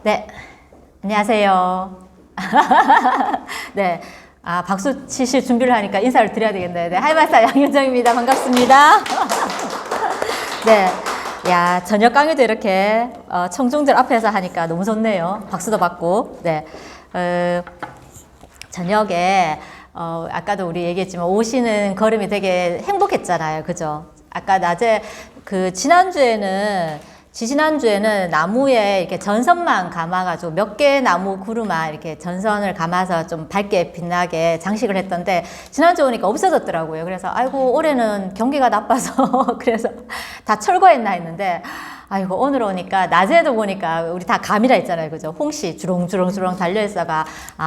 네, 안녕하세요. 네, 박수 치실 준비를 하니까 인사를 드려야 되겠네요. 네, 하이마스터 양윤정입니다. 반갑습니다. 네, 야, 저녁 강의도 이렇게 청중들 앞에서 하니까 너무 좋네요. 박수도 받고. 네, 저녁에 아까도 우리 얘기했지만 오시는 걸음이 되게 행복했잖아요. 그죠? 아까 낮에 지난주에는 나무에 이렇게 전선만 감아가지고 몇 개의 나무 그루만 이렇게 전선을 감아서 좀 밝게 빛나게 장식을 했던데 지난주 오니까 없어졌더라고요. 그래서 아이고 올해는 경기가 나빠서 그래서 다 철거했나 했는데 아이고 오늘 오니까 낮에도 보니까 우리 다 감이라 했잖아요. 그죠? 홍시 주렁주렁 달려있어가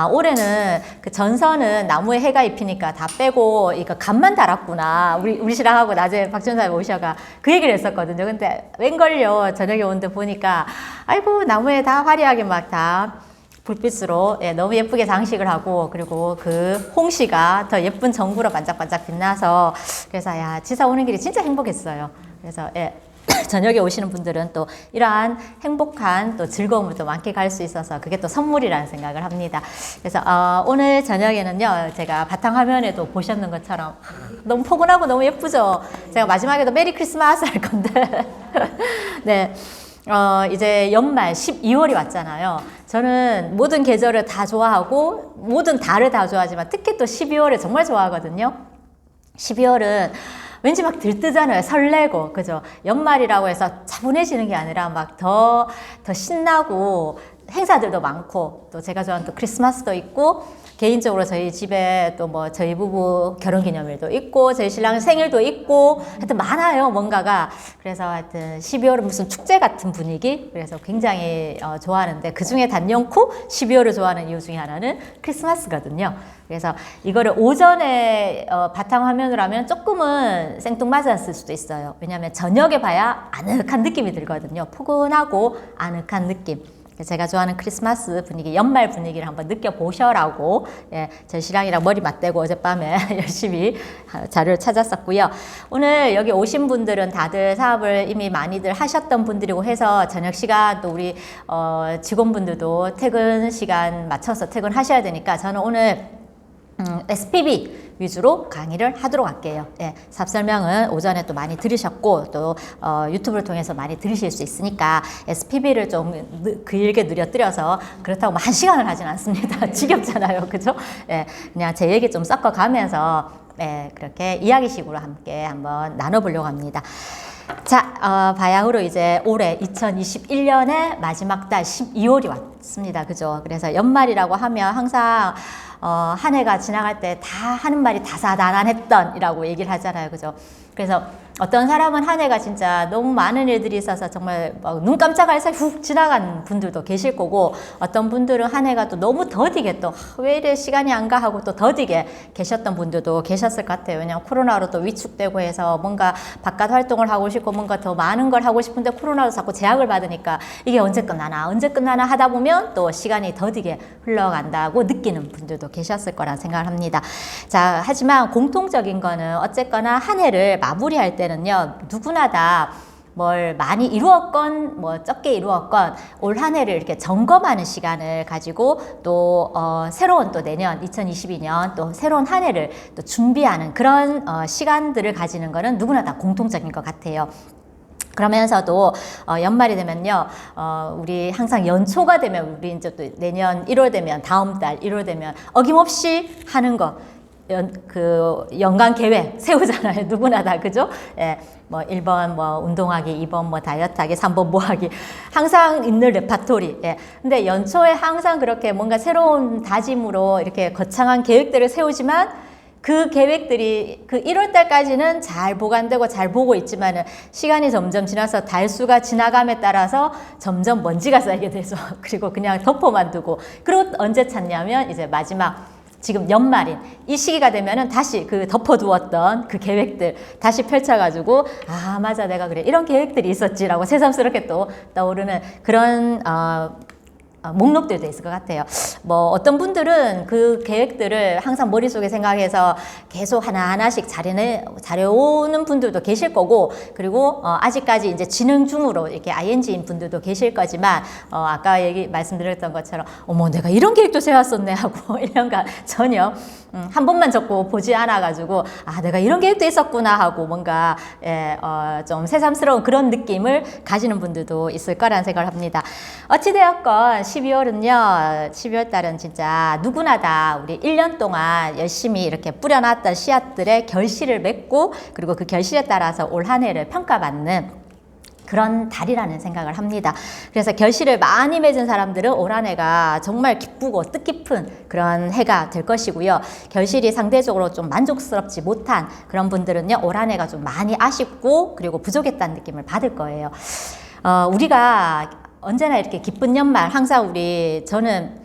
올해는 그 전선은 나무에 해가 입히니까 다 빼고 이거 감만 달았구나. 우리 신랑하고 낮에 박전사님 오셔가 그 얘기를 했었거든요. 근데 웬걸요 저녁에 오는데 보니까 아이고 나무에 다 화려하게 막 다 불빛으로 너무 예쁘게 장식을 하고 그리고 그 홍시가 더 예쁜 전구로 반짝반짝 빛나서 그래서 야 지사 오는 길이 진짜 행복했어요. 그래서 저녁에 오시는 분들은 또 이러한 행복한 또 즐거움을 또 만끽할 수 있어서 그게 또 선물이라는 생각을 합니다. 그래서 오늘 저녁에는요 제가 바탕화면에도 보셨는 것처럼 너무 포근하고 너무 예쁘죠. 제가 마지막에도 메리 크리스마스 할 건데 네. 이제 연말 12월이 왔잖아요. 저는 모든 계절을 다 좋아하고 모든 달을 다 좋아하지만 특히 또 12월을 정말 좋아하거든요. 12월은 왠지 막 들뜨잖아요. 설레고, 그죠? 연말이라고 해서 차분해지는 게 아니라 막 더 신나고 행사들도 많고 또 제가 좋아하는 또 크리스마스도 있고 개인적으로 저희 집에 또 뭐 저희 부부 결혼기념일도 있고 저희 신랑 생일도 있고 하여튼 많아요 뭔가가. 그래서 하여튼 12월은 무슨 축제 같은 분위기. 그래서 굉장히 좋아하는데 그중에 단연코 12월을 좋아하는 이유 중에 하나는 크리스마스거든요. 그래서 이거를 오전에 바탕화면으로 하면 조금은 생뚱맞았을 수도 있어요. 왜냐하면 저녁에 봐야 아늑한 느낌이 들거든요. 포근하고 아늑한 느낌. 제가 좋아하는 크리스마스 분위기, 연말 분위기를 한번 느껴보셔라고 저희 신랑이랑 머리 맞대고 어젯밤에 열심히 자료를 찾았었고요. 오늘 여기 오신 분들은 다들 사업을 이미 많이들 하셨던 분들이고 해서 저녁 시간 또 우리 직원분들도 퇴근 시간 맞춰서 퇴근하셔야 되니까 저는 오늘 SPB 위주로 강의를 하도록 할게요. 사업 설명은 오전에 또 많이 들으셨고 또 유튜브를 통해서 많이 들으실 수 있으니까 SPB를 좀 길게 늘려뜨려서 그렇다고 1시간을 하진 않습니다. 지겹잖아요. 그죠? 그냥 제 얘기 좀 섞어가면서 그렇게 이야기식으로 함께 한번 나눠보려고 합니다. 자, 바야흐로 이제 올해 2021년의 마지막 달 12월이 왔습니다. 그죠? 그래서 연말이라고 하면 항상 한 해가 지나갈 때 다 하는 말이 다사다난했던 이라고 얘기를 하잖아요. 그죠? 그래서 어떤 사람은 한 해가 진짜 너무 많은 일들이 있어서 정말 눈 깜짝할 사이 훅 지나간 분들도 계실 거고 어떤 분들은 한 해가 또 너무 더디게 또 왜 이래 시간이 안 가 하고 또 더디게 계셨던 분들도 계셨을 것 같아요. 왜냐하면 코로나로 또 위축되고 해서 뭔가 바깥 활동을 하고 싶고 뭔가 더 많은 걸 하고 싶은데 코로나로 자꾸 제약을 받으니까 이게 언제 끝나나 하다 보면 또 시간이 더디게 흘러간다고 느끼는 분들도 계셨을 거란 생각을 합니다. 자, 하지만 공통적인 거는 어쨌거나 한 해를 마무리할 때는요, 누구나 다 뭘 많이 이루었건 뭐 적게 이루었건 올 한 해를 이렇게 점검하는 시간을 가지고 또 새로운 또 내년 2022년 또 새로운 한 해를 또 준비하는 그런 시간들을 가지는 거는 누구나 다 공통적인 것 같아요. 그러면서도 연말이 되면요, 우리 항상 연초가 되면 우리 이제 또 내년 1월 되면 다음 달 1월 되면 어김없이 하는 거 연간 계획 세우잖아요. 누구나 다, 그죠? 뭐 1번 뭐 운동하기, 2번 뭐 다이어트하기, 3번 뭐 하기. 항상 있는 레파토리. 근데 연초에 항상 그렇게 뭔가 새로운 다짐으로 이렇게 거창한 계획들을 세우지만 그 계획들이 그 1월 달까지는 잘 보관되고 잘 보고 있지만은 시간이 점점 지나서 달수가 지나감에 따라서 점점 먼지가 쌓이게 돼서 그리고 그냥 덮어만 두고 그리고 언제 찾냐면 이제 마지막 지금 연말인 이 시기가 되면은 다시 그 덮어두었던 그 계획들 다시 펼쳐가지고 아 맞아 내가 그래 이런 계획들이 있었지라고 새삼스럽게 또 떠오르는 그런 목록들도 있을 것 같아요. 뭐 어떤 분들은 그 계획들을 항상 머릿속에 생각해서 계속 하나하나씩 잘해오는 분들도 계실 거고, 그리고 아직까지 이제 진행 중으로 이렇게 ING인 분들도 계실 거지만, 아까 말씀드렸던 것처럼 어머 내가 이런 계획도 세웠었네 하고 1년간 전혀 한 번만 적고 보지 않아가지고 아 내가 이런 계획도 있었구나 하고 뭔가 좀 새삼스러운 그런 느낌을 가지는 분들도 있을 거라는 생각을 합니다. 어찌되었건 12월 달은 진짜 누구나 다 우리 1년 동안 열심히 이렇게 뿌려놨던 씨앗들의 결실을 맺고, 그리고 그 결실에 따라서 올 한 해를 평가받는 그런 달이라는 생각을 합니다. 그래서 결실을 많이 맺은 사람들은 올 한 해가 정말 기쁘고 뜻깊은 그런 해가 될 것이고요. 결실이 상대적으로 좀 만족스럽지 못한 그런 분들은요, 올 한 해가 좀 많이 아쉽고 그리고 부족했다는 느낌을 받을 거예요. 우리가 언제나 이렇게 기쁜 연말, 항상 저는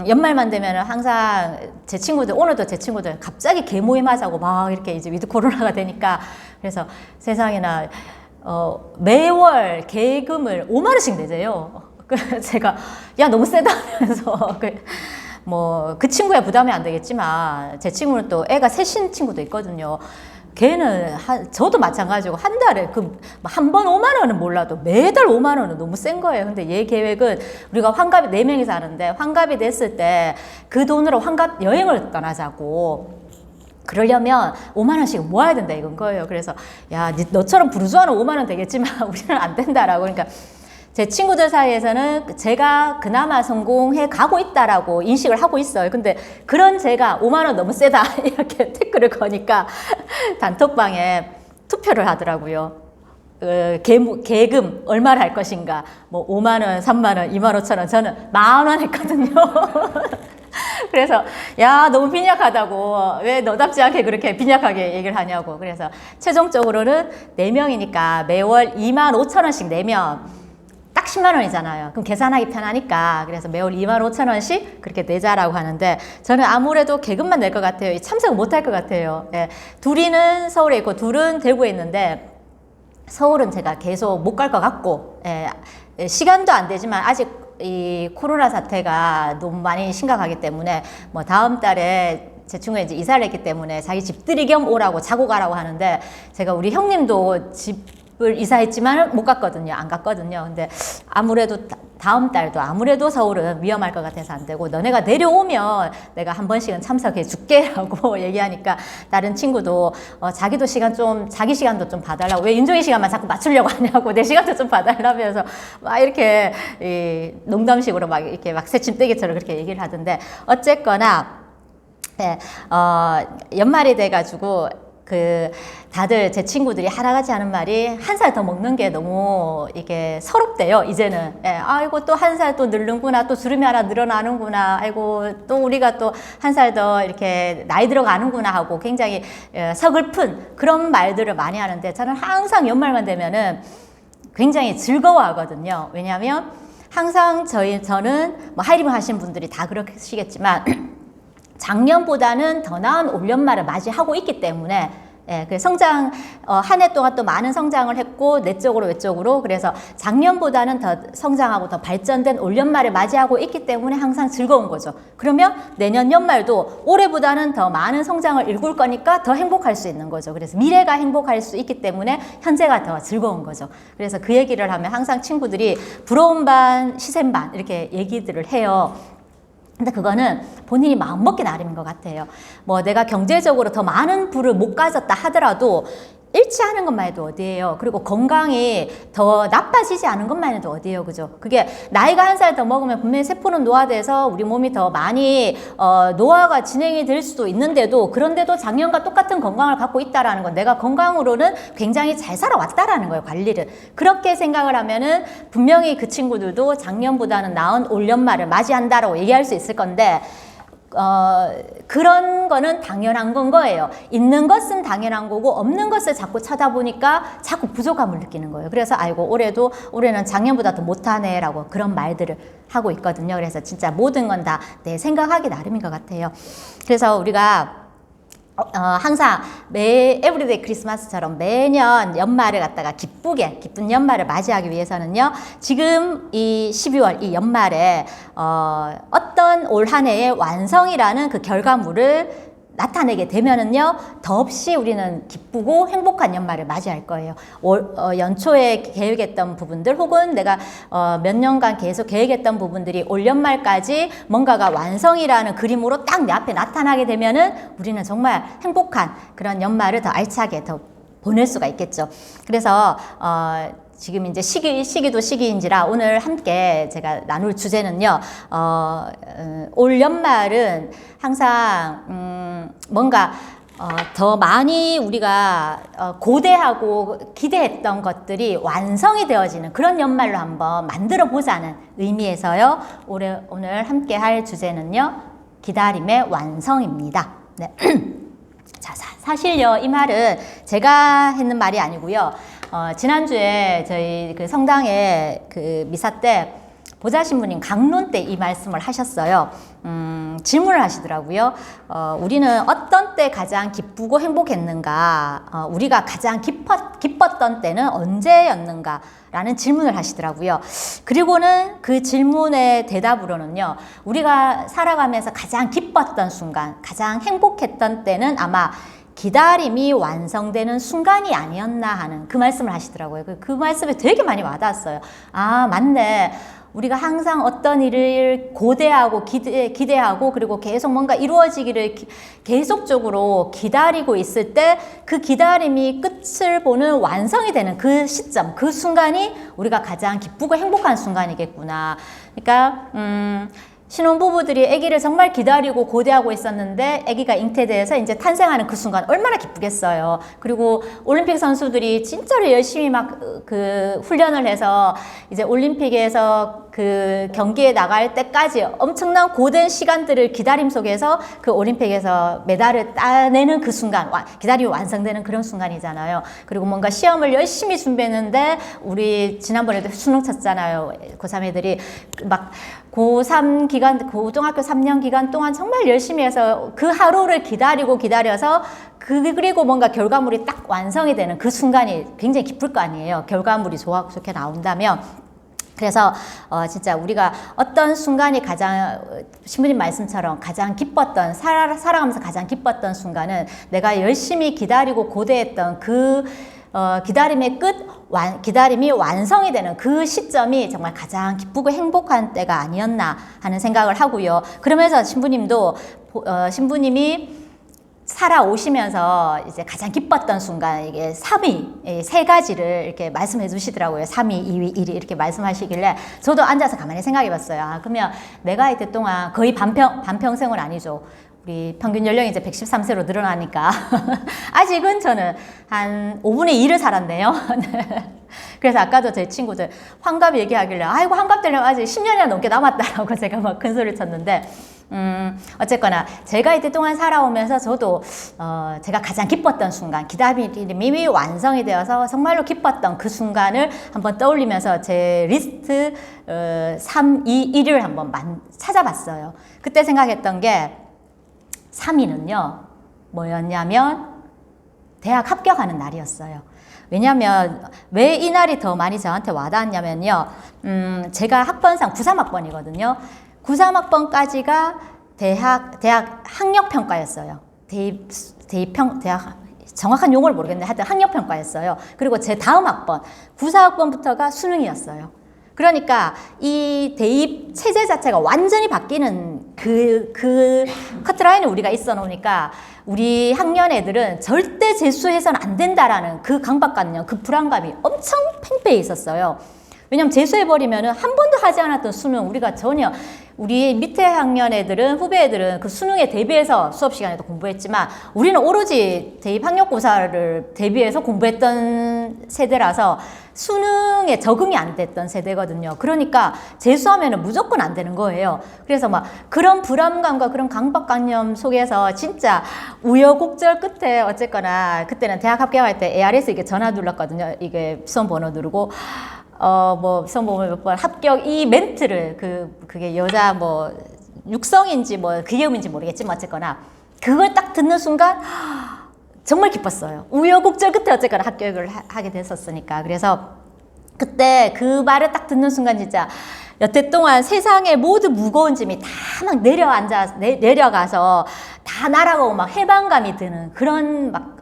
연말만 되면은 항상 제 친구들, 오늘도 제 친구들 갑자기 개모임 하자고 막 이렇게 이제 위드 코로나가 되니까, 그래서 세상에나 매월 계금을 5만 원씩 내재요. 제가 야 너무 세다 하면서 그 친구야 부담이 안 되겠지만, 제 친구는 또 애가 셋인 친구도 있거든요. 걔는 저도 마찬가지고 한 달에 한 번 5만 원은 몰라도 매달 5만 원은 너무 센 거예요. 근데 얘 계획은 우리가 환갑이 4명이서 하는데, 환갑이 됐을 때 그 돈으로 환갑 여행을 떠나자고, 그러려면 5만 원씩 모아야 된다 이건 거예요. 그래서 야 너처럼 부르주아는 5만 원 되겠지만 우리는 안 된다라고. 그러니까 제 친구들 사이에서는 제가 그나마 성공해 가고 있다라고 인식을 하고 있어요. 근데 그런 제가 5만 원 너무 세다 이렇게 댓글을 거니까 단톡방에 투표를 하더라고요. 계금 얼마를 할 것인가, 뭐 5만 원, 3만 원, 2만 5천 원, 저는 10,000원 했거든요. 그래서 야 너무 빈약하다고, 왜 너답지 않게 그렇게 빈약하게 얘기를 하냐고. 그래서 최종적으로는 4명이니까 매월 25,000원씩 내면 딱 10만 원이잖아요. 그럼 계산하기 편하니까, 그래서 매월 25,000원씩 그렇게 내자라고 하는데, 저는 아무래도 계급만 낼 것 같아요. 참석을 못 할 것 같아요. 예. 둘이는 서울에 있고 둘은 대구에 있는데, 서울은 제가 계속 못 갈 것 같고, 시간도 안 되지만 아직 이 코로나 사태가 너무 많이 심각하기 때문에 뭐 다음 달에 제 친구가 이제 이사를 했기 때문에 자기 집들이 겸 오라고 자고 가라고 하는데, 제가 우리 형님도 집을 이사했지만 못 갔거든요. 안 갔거든요. 근데 아무래도 다음 달도 아무래도 서울은 위험할 것 같아서 안 되고, 너네가 내려오면 내가 한 번씩은 참석해 줄게 라고 얘기하니까, 다른 친구도 자기 시간도 좀 봐달라고, 왜 윤종이 시간만 자꾸 맞추려고 하냐고, 내 시간도 좀 봐달라면서 막 이렇게 농담식으로 막 이렇게 막 새침대기처럼 그렇게 얘기를 하던데, 어쨌거나 네, 연말이 돼가지고 다들 제 친구들이 하나같이 하는 말이, 한 살 더 먹는 게 너무 이게 서럽대요, 이제는. 아이고, 또 한 살 또 늘는구나, 또 주름이 하나 늘어나는구나, 아이고, 또 우리가 또 한 살 더 이렇게 나이 들어가는구나 하고 굉장히 서글픈 그런 말들을 많이 하는데, 저는 항상 연말만 되면은 굉장히 즐거워하거든요. 왜냐하면 항상 저는 뭐 하이리브 하신 분들이 다 그러시겠지만, 작년보다는 더 나은 올 연말을 맞이하고 있기 때문에, 그 성장, 한 해 동안 또 많은 성장을 했고, 내적으로 외적으로. 그래서 작년보다는 더 성장하고 더 발전된 올 연말을 맞이하고 있기 때문에 항상 즐거운 거죠. 그러면 내년 연말도 올해보다는 더 많은 성장을 일굴 거니까 더 행복할 수 있는 거죠. 그래서 미래가 행복할 수 있기 때문에 현재가 더 즐거운 거죠. 그래서 그 얘기를 하면 항상 친구들이 부러운 반, 시샘 반 이렇게 얘기들을 해요. 근데 그거는 본인이 마음먹기 나름인 것 같아요. 뭐 내가 경제적으로 더 많은 부를 못 가졌다 하더라도 잃지 않은 것만 해도 어디예요. 그리고 건강이 더 나빠지지 않은 것만 해도 어디예요. 그죠? 그게 나이가 한 살 더 먹으면 분명히 세포는 노화돼서 우리 몸이 더 많이 노화가 진행이 될 수도 있는데도, 그런데도 작년과 똑같은 건강을 갖고 있다라는 건 내가 건강으로는 굉장히 잘 살아왔다라는 거예요. 관리를. 그렇게 생각을 하면은 분명히 그 친구들도 작년보다는 나은 올 연말을 맞이한다라고 얘기할 수 있을 건데, 그런 거는 당연한 건 거예요. 있는 것은 당연한 거고, 없는 것을 자꾸 찾아보니까 자꾸 부족함을 느끼는 거예요. 그래서 아이고 올해는 작년보다 더 못하네 라고 그런 말들을 하고 있거든요. 그래서 진짜 모든 건 다 내 생각하기 나름인 것 같아요. 그래서 우리가 항상 에브리데이 크리스마스처럼 매년 연말을 갖다가 기쁜 연말을 맞이하기 위해서는요, 지금 이 12월 이 연말에 어떤 올 한 해의 완성이라는 그 결과물을 나타내게 되면은요, 더없이 우리는 기쁘고 행복한 연말을 맞이할 거예요. 연초에 계획했던 부분들 혹은 내가 몇 년간 계속 계획했던 부분들이 올 연말까지 뭔가가 완성이라는 그림으로 딱 내 앞에 나타나게 되면은 우리는 정말 행복한 그런 연말을 더 알차게 더 보낼 수가 있겠죠. 그래서 지금 이제 시기도 시기인지라 오늘 함께 제가 나눌 주제는요, 올 연말은 항상, 뭔가, 더 많이 우리가 고대하고 기대했던 것들이 완성이 되어지는 그런 연말로 한번 만들어 보자는 의미에서요, 오늘 함께 할 주제는요, 기다림의 완성입니다. 네. 자, 사실요, 이 말은 제가 했는 말이 아니고요. 지난주에 저희 그 성당에 그 미사 때 보좌신부님 강론 때 이 말씀을 하셨어요. 질문을 하시더라고요. 우리는 어떤 때 가장 기쁘고 행복했는가? 우리가 가장 기뻤던 때는 언제였는가? 라는 질문을 하시더라고요. 그리고는 그 질문의 대답으로는요, 우리가 살아가면서 가장 기뻤던 순간, 가장 행복했던 때는 아마 기다림이 완성되는 순간이 아니었나 하는 그 말씀을 하시더라고요. 그 말씀에 되게 많이 와닿았어요. 아, 맞네. 우리가 항상 어떤 일을 고대하고 기대하고 그리고 계속 뭔가 이루어지기를 계속적으로 기다리고 있을 때 그 기다림이 끝을 보는 완성이 되는 그 시점, 그 순간이 우리가 가장 기쁘고 행복한 순간이겠구나. 그러니까 신혼부부들이 아기를 정말 기다리고 고대하고 있었는데 아기가 잉태돼서 이제 탄생하는 그 순간 얼마나 기쁘겠어요. 그리고 올림픽 선수들이 진짜로 열심히 막 그 훈련을 해서 이제 올림픽에서 그 경기에 나갈 때까지 엄청난 고된 시간들을 기다림 속에서 그 올림픽에서 메달을 따내는 그 순간, 기다림이 완성되는 그런 순간이잖아요. 그리고 뭔가 시험을 열심히 준비했는데 우리 지난번에도 수능 쳤잖아요. 고3 애들이 막 고3 기간, 고등학교 3년 기간 동안 정말 열심히 해서 그 하루를 기다려서 그리고 뭔가 결과물이 딱 완성이 되는 그 순간이 굉장히 기쁠 거 아니에요. 결과물이 좋게 나온다면. 그래서 진짜 우리가 어떤 순간이 가장 신부님 말씀처럼 가장 기뻤던 살아가면서 가장 기뻤던 순간은 내가 열심히 기다리고 고대했던 그 기다림의 기다림이 완성이 되는 그 시점이 정말 가장 기쁘고 행복한 때가 아니었나 하는 생각을 하고요. 그러면서 신부님이 살아오시면서 이제 가장 기뻤던 순간, 이게 3위, 세 가지를 이렇게 말씀해 주시더라고요. 3위, 2위, 1위 이렇게 말씀하시길래 저도 앉아서 가만히 생각해 봤어요. 아, 그러면 내가 이때 동안 거의 반평생은 아니죠. 우리 평균 연령이 이제 113세로 늘어나니까 아직은 저는 한 5분의 1을 살았네요. 그래서 아까도 제 친구들 환갑 얘기하길래 아이고 환갑 되려면 아직 10년이나 넘게 남았다라고 제가 막 큰 소리를 쳤는데 어쨌거나 제가 이때 동안 살아오면서 저도 제가 가장 기뻤던 순간, 기다림이 완성이 되어서 정말로 기뻤던 그 순간을 한번 떠올리면서 제 리스트 3, 2, 1위를 한번 찾아봤어요. 그때 생각했던 게 3위는요 뭐였냐면 대학 합격하는 날이었어요. 왜냐하면 왜 이 날이 더 많이 저한테 와닿았냐면요, 제가 학번상 93학번이거든요. 93학번까지가 대학 학력평가였어요. 대학 정확한 용어를 모르겠는데 하여튼 학력평가였어요. 그리고 제 다음 학번 94학번부터가 수능이었어요. 그러니까 이 대입 체제 자체가 완전히 바뀌는 그 커트라인을 우리가 있어 놓으니까 우리 학년 애들은 절대 재수해서는 안 된다라는 그 강박관념, 그 불안감이 엄청 팽배해 있었어요. 왜냐면 재수해버리면은 한 번도 하지 않았던 수능, 우리가 전혀, 우리 밑에 학년 애들은, 후배 애들은 그 수능에 대비해서 수업 시간에도 공부했지만 우리는 오로지 대입 학력고사를 대비해서 공부했던 세대라서 수능에 적응이 안 됐던 세대거든요. 그러니까 재수하면은 무조건 안 되는 거예요. 그래서 막 그런 불안감과 그런 강박관념 속에서 진짜 우여곡절 끝에 어쨌거나 그때는 대학 합격할 때 ARS 이게 전화 눌렀거든요. 이게 수험번호 누르고 뭐 수험번호 몇 번 합격 이 멘트를 그게 여자 뭐 육성인지 뭐 기계음인지 모르겠지만 어쨌거나 그걸 딱 듣는 순간 정말 기뻤어요. 우여곡절 끝에 어쨌거나 합격을 하게 됐었으니까. 그래서 그때 그 말을 딱 듣는 순간 진짜 여태 동안 세상의 모든 무거운 짐이 다 막 내려가서 다 날아가고 막 해방감이 드는 그런 막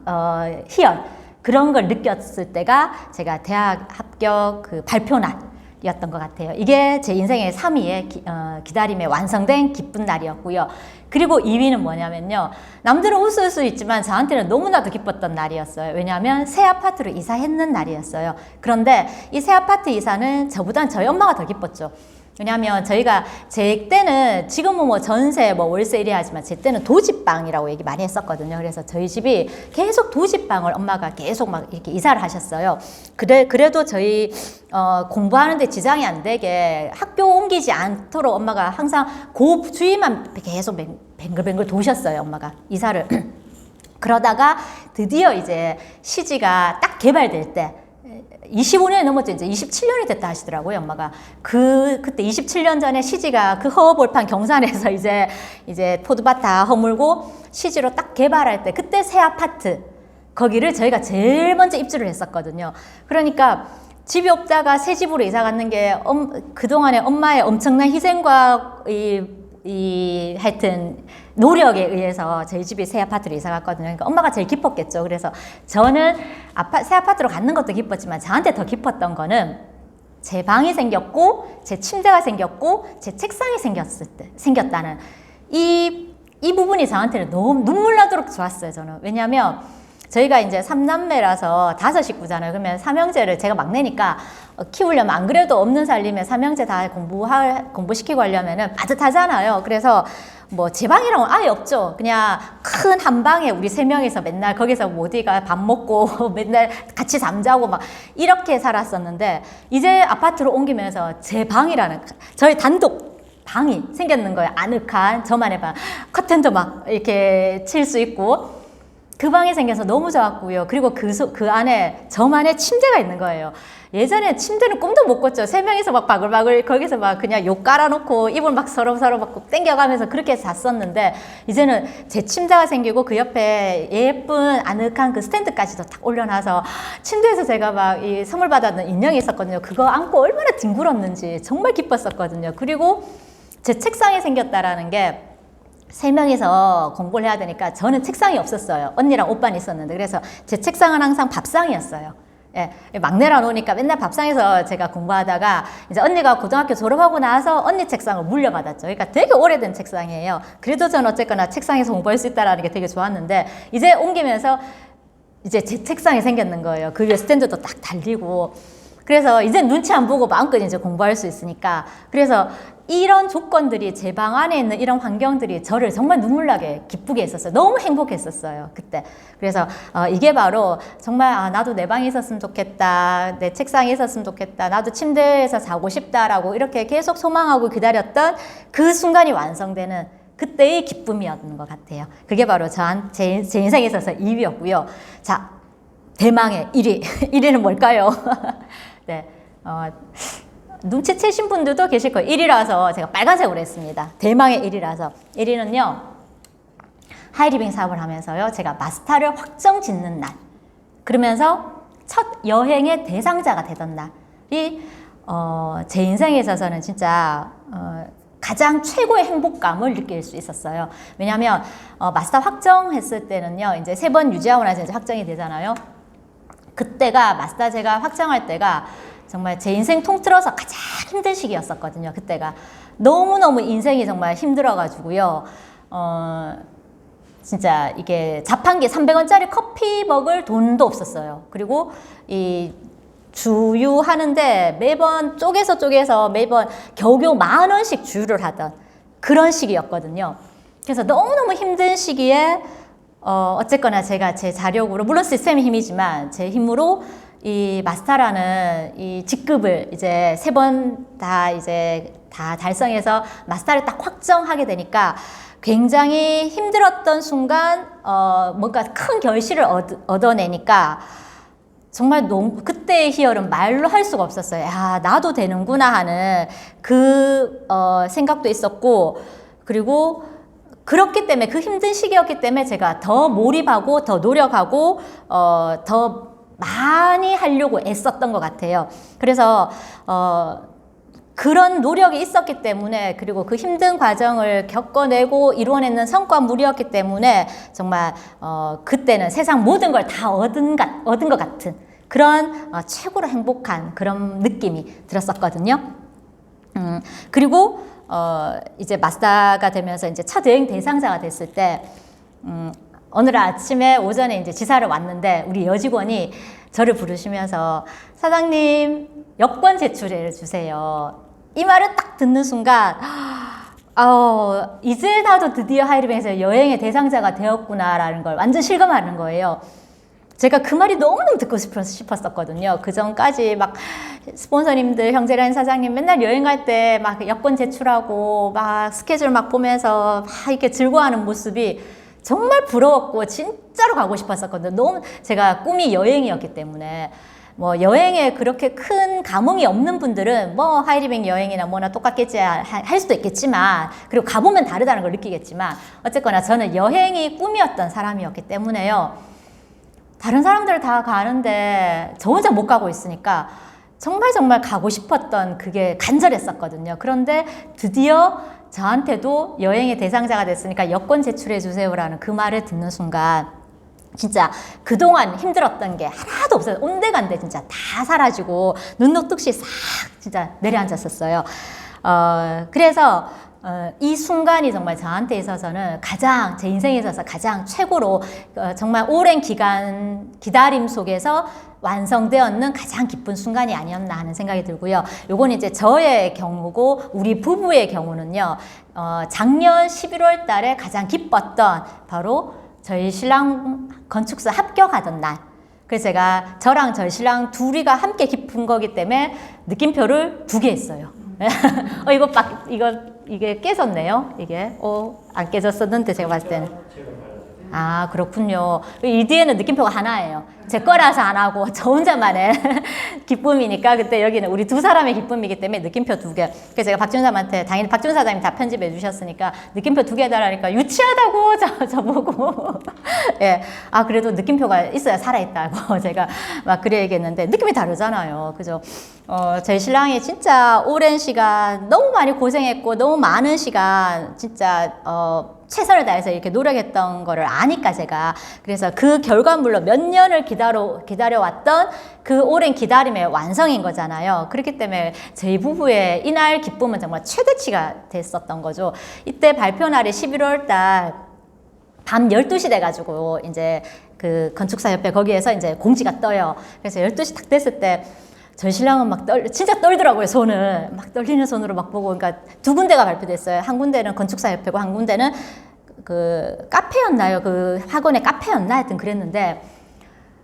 희열, 그런 걸 느꼈을 때가 제가 대학 합격 그 발표 날이었던 것 같아요. 이게 제 인생의 3위의 기다림에 완성된 기쁜 날이었고요. 그리고 2위는 뭐냐면요. 남들은 웃을 수 있지만 저한테는 너무나도 기뻤던 날이었어요. 왜냐하면 새 아파트로 이사했는 날이었어요. 그런데 이 새 아파트 이사는 저보단 저희 엄마가 더 기뻤죠. 왜냐하면 저희가 제 때는 지금은 뭐 전세 뭐 월세 이래 하지만 제 때는 도집방이라고 얘기 많이 했었거든요. 그래서 저희 집이 계속 도집방을 엄마가 계속 막 이렇게 이사를 하셨어요. 그래도 저희 공부하는데 지장이 안 되게 학교 옮기지 않도록 엄마가 항상 그 주위만 계속 뱅글뱅글 도셨어요. 엄마가 이사를. 그러다가 드디어 이제 시지가 딱 개발될 때 25년이 넘었죠. 이제 27년이 됐다 하시더라고요, 엄마가. 그때 27년 전에 시지가 그 허허벌판 경산에서 이제 포도밭 다 허물고 시지로 딱 개발할 때 그때 새 아파트 거기를 저희가 제일 먼저 입주를 했었거든요. 그러니까 집이 없다가 새 집으로 이사 갔는 게 그동안에 엄마의 엄청난 희생과 하여튼 노력에 의해서 저희 집이 새 아파트로 이사 갔거든요. 그러니까 엄마가 제일 기뻤겠죠. 그래서 저는 새 아파트로 갖는 것도 기뻤지만 저한테 더 기뻤던 거는 제 방이 생겼고 제 침대가 생겼고 제 책상이 생겼다는 이 부분이 저한테는 너무 눈물 나도록 좋았어요. 저는. 왜냐하면 저희가 이제 3남매라서 5식구잖아요. 그러면 삼형제를 제가 막내니까 키우려면 안 그래도 없는 살림에 삼형제 다 공부시키고 하려면은 빠듯하잖아요. 그래서 뭐 제 방이랑은 아예 없죠. 그냥 큰 한 방에 우리 3명이서 맨날 거기서 뭐 어디가 밥 먹고 맨날 같이 잠자고 막 이렇게 살았었는데 이제 아파트로 옮기면서 제 방이라는 저희 단독 방이 생겼는 거예요. 아늑한 저만의 방. 커튼도 막 이렇게 칠 수 있고 그 방이 생겨서 너무 좋았고요. 그리고 그 안에 저만의 침대가 있는 거예요. 예전에 침대는 꿈도 못 꿨죠. 3명이서 막 바글바글 거기서 막 그냥 욕 깔아놓고 이불 막 서로 막 땡겨가면서 그렇게 잤었는데 이제는 제 침대가 생기고 그 옆에 예쁜 아늑한 그 스탠드까지도 딱 올려놔서 침대에서 제가 막 이 선물 받았던 인형이 있었거든요. 그거 안고 얼마나 뒹굴었는지 정말 기뻤었거든요. 그리고 제 책상이 생겼다라는 게 3명이서 공부를 해야 되니까 저는 책상이 없었어요. 언니랑 오빠는 있었는데 그래서 제 책상은 항상 밥상이었어요. 예, 막내라 놓으니까 맨날 밥상에서 제가 공부하다가 이제 언니가 고등학교 졸업하고 나서 언니 책상을 물려받았죠. 그러니까 되게 오래된 책상이에요. 그래도 저는 어쨌거나 책상에서 공부할 수 있다는 게 되게 좋았는데 이제 옮기면서 이제 제 책상이 생겼는 거예요. 그 위에 스탠드도 딱 달리고 그래서 이제 눈치 안 보고 마음껏 이제 공부할 수 있으니까 그래서 이런 조건들이 제 방 안에 있는 이런 환경들이 저를 정말 눈물나게 기쁘게 했었어요. 너무 행복했었어요. 그때. 그래서 이게 바로 정말 나도 내 방에 있었으면 좋겠다. 내 책상에 있었으면 좋겠다. 나도 침대에서 자고 싶다라고 이렇게 계속 소망하고 기다렸던 그 순간이 완성되는 그때의 기쁨이었던 것 같아요. 그게 바로 제 인생에 있어서 2위였고요. 자, 대망의 1위. 1위는 뭘까요? 네. 눈치채신 분들도 계실 거예요. 1위라서 제가 빨간색으로 했습니다. 대망의 1위라서. 1위는요. 하이리빙 사업을 하면서요. 제가 마스터를 확정 짓는 날. 그러면서 첫 여행의 대상자가 되던 날이 제 인생에 있어서는 진짜 가장 최고의 행복감을 느낄 수 있었어요. 왜냐하면 마스터 확정했을 때는요. 이제 3번 유지하고 나서 이제 확정이 되잖아요. 그때가 마스터 제가 확정할 때가 정말 제 인생 통틀어서 가장 힘든 시기였었거든요. 그때가 너무너무 인생이 정말 힘들어가지고요. 진짜 이게 자판기 300원짜리 커피 먹을 돈도 없었어요. 그리고 이 주유하는데 매번 쪼개서 매번 겨우겨우 10,000원씩 주유를 하던 그런 시기였거든요. 그래서 너무너무 힘든 시기에 어쨌거나 제가 제 자력으로 물론 시스템의 힘이지만 제 힘으로 이 마스터라는 이 직급을 이제 3번 다 달성해서 마스터를 딱 확정하게 되니까 굉장히 힘들었던 순간 뭔가 큰 결실을 얻어내니까 정말 그때의 희열은 말로 할 수가 없었어요. 야, 나도 되는구나 하는 그 생각도 있었고 그리고 그렇기 때문에 그 힘든 시기였기 때문에 제가 더 몰입하고 더 노력하고 더 많이 하려고 애썼던 것 같아요. 그래서 그런 노력이 있었기 때문에 그리고 그 힘든 과정을 겪어내고 이루어내는 성과물이었기 때문에 정말 그때는 세상 모든 걸 다 얻은 것 같은 그런 최고로 행복한 그런 느낌이 들었었거든요. 그리고 이제 마스터가 되면서 이제 첫 여행 대상자가 됐을 때 어느 아침에 오전에 이제 지사를 왔는데 우리 여직원이 저를 부르시면서 사장님 여권 제출해 주세요. 이 말을 딱 듣는 순간 이제 나도 드디어 하이리뱅에서 여행의 대상자가 되었구나라는 걸 완전 실감하는 거예요. 제가 그 말이 너무너무 듣고 싶었었거든요. 그 전까지 막 스폰서님들, 형제라인 사장님 맨날 여행 갈 때 막 여권 제출하고 막 스케줄 막 보면서 막 이렇게 즐거워하는 모습이 정말 부러웠고 진짜로 가고 싶었었거든요. 너무 제가 꿈이 여행이었기 때문에 뭐 여행에 그렇게 큰 감흥이 없는 분들은 뭐 하이리뱅 여행이나 뭐나 똑같겠지 할 수도 있겠지만 그리고 가보면 다르다는 걸 느끼겠지만 어쨌거나 저는 여행이 꿈이었던 사람이었기 때문에요. 다른 사람들 다 가는데 저 혼자 못 가고 있으니까 정말 가고 싶었던 그게 간절했었거든요. 그런데 드디어 저한테도 여행의 대상자가 됐으니까 여권 제출해 주세요라는 그 말을 듣는 순간 진짜 그동안 힘들었던 게 하나도 없어요. 온데간데 진짜 다 사라지고 눈 녹듯이 싹 진짜 내려앉았었어요. 그래서 이 순간이 정말 저한테 있어서는 가장 제 인생에 있어서 가장 최고로 정말 오랜 기간 기다림 속에서 완성되었는 가장 기쁜 순간이 아니었나 하는 생각이 들고요. 요건 이제 저의 경우고 우리 부부의 경우는요. 작년 11월 달에 가장 기뻤던 바로 저희 신랑 건축사 합격하던 날. 그래서 제가 저랑 저희 신랑 둘이가 함께 기쁜 거기 때문에 느낌표를 2개 했어요. 이게 깨졌네요. 이게 안 깨졌었는데 제가 봤을 때는 그렇군요. 이 뒤에는 느낌표가 하나예요. 제 거라서 안 하고 저 혼자만의 기쁨이니까 그때 여기는 우리 두 사람의 기쁨이기 때문에 느낌표 2개. 그래서 제가 박준사님한테 당연히 박준 사장님 다 편집해 주셨으니까 느낌표 2개 해달라니까 유치하다고 저보고 예, 그래도 느낌표가 있어야 살아있다고 제가 막 그래 얘기했는데 느낌이 다르잖아요. 그죠? 저희 신랑이 진짜 오랜 시간 너무 많이 고생했고 너무 많은 시간 진짜 최선을 다해서 이렇게 노력했던 거를 아니까 제가 그래서 그 결과물로 몇 년을 기다려왔던 그 오랜 기다림의 완성인 거잖아요. 그렇기 때문에 저희 부부의 이날 기쁨은 정말 최대치가 됐었던 거죠. 이때 발표 날이 11월 달 밤 12시 돼가지고 이제 그 건축사 협회 거기에서 이제 공지가 떠요. 그래서 12시 딱 됐을 때 저희 신랑은 막 진짜 떨더라고요, 손을. 막 떨리는 손으로 막 보고. 그러니까 2군데가 발표됐어요. 한 군데는 건축사 협회고 한 군데는 그 카페였나요? 그 학원의 카페였나? 하여튼 그랬는데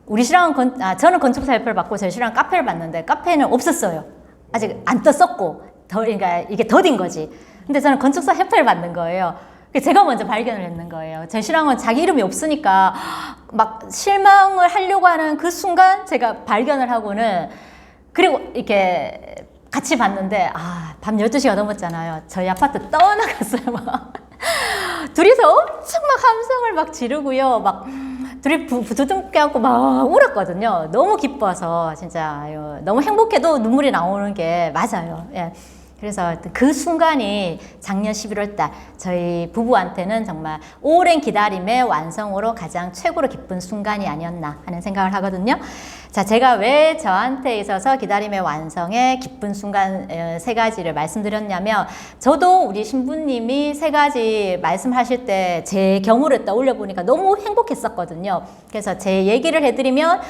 우리 신랑은 저는 건축사 협회를 받고 저희 신랑은 카페를 받는데 카페는 없었어요. 아직 안 떴었고. 그러니까 이게 더딘 거지. 근데 저는 건축사 협회를 받는 거예요. 제가 먼저 발견을 했는 거예요. 제 신랑은 자기 이름이 없으니까 막 실망을 하려고 하는 그 순간 제가 발견을 하고는 그리고 이렇게 같이 봤는데 밤 12시가 넘었잖아요. 저희 아파트 떠나갔어요. 막. 둘이서 엄청 막 함성을 막 지르고요. 막 둘이 부둥켜 안고 막 울었거든요. 너무 기뻐서 진짜 너무 행복해도 눈물이 나오는 게 맞아요. 예. 그래서 그 순간이 작년 11월 달 저희 부부한테는 정말 오랜 기다림의 완성으로 가장 최고로 기쁜 순간이 아니었나 하는 생각을 하거든요. 자, 제가 왜 저한테 있어서 기다림의 완성의 기쁜 순간 3가지를 말씀드렸냐면 저도 우리 신부님이 3가지 말씀하실 때 제 경우를 떠올려 보니까 너무 행복했었거든요. 그래서 제 얘기를 해드리면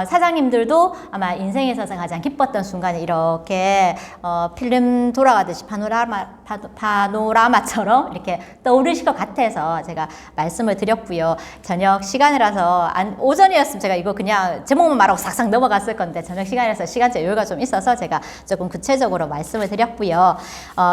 사장님들도 아마 인생에 있어서 가장 기뻤던 순간이 이렇게 필름 돌아가듯이 파노라마처럼 이렇게 떠오르실 것 같아서 제가 말씀을 드렸고요. 저녁 시간이라서 오전이었으면 제가 이거 그냥 제목만 말하고 싹싹 넘어갔을 건데 저녁 시간이라서 시간제 여유가 좀 있어서 제가 조금 구체적으로 말씀을 드렸고요.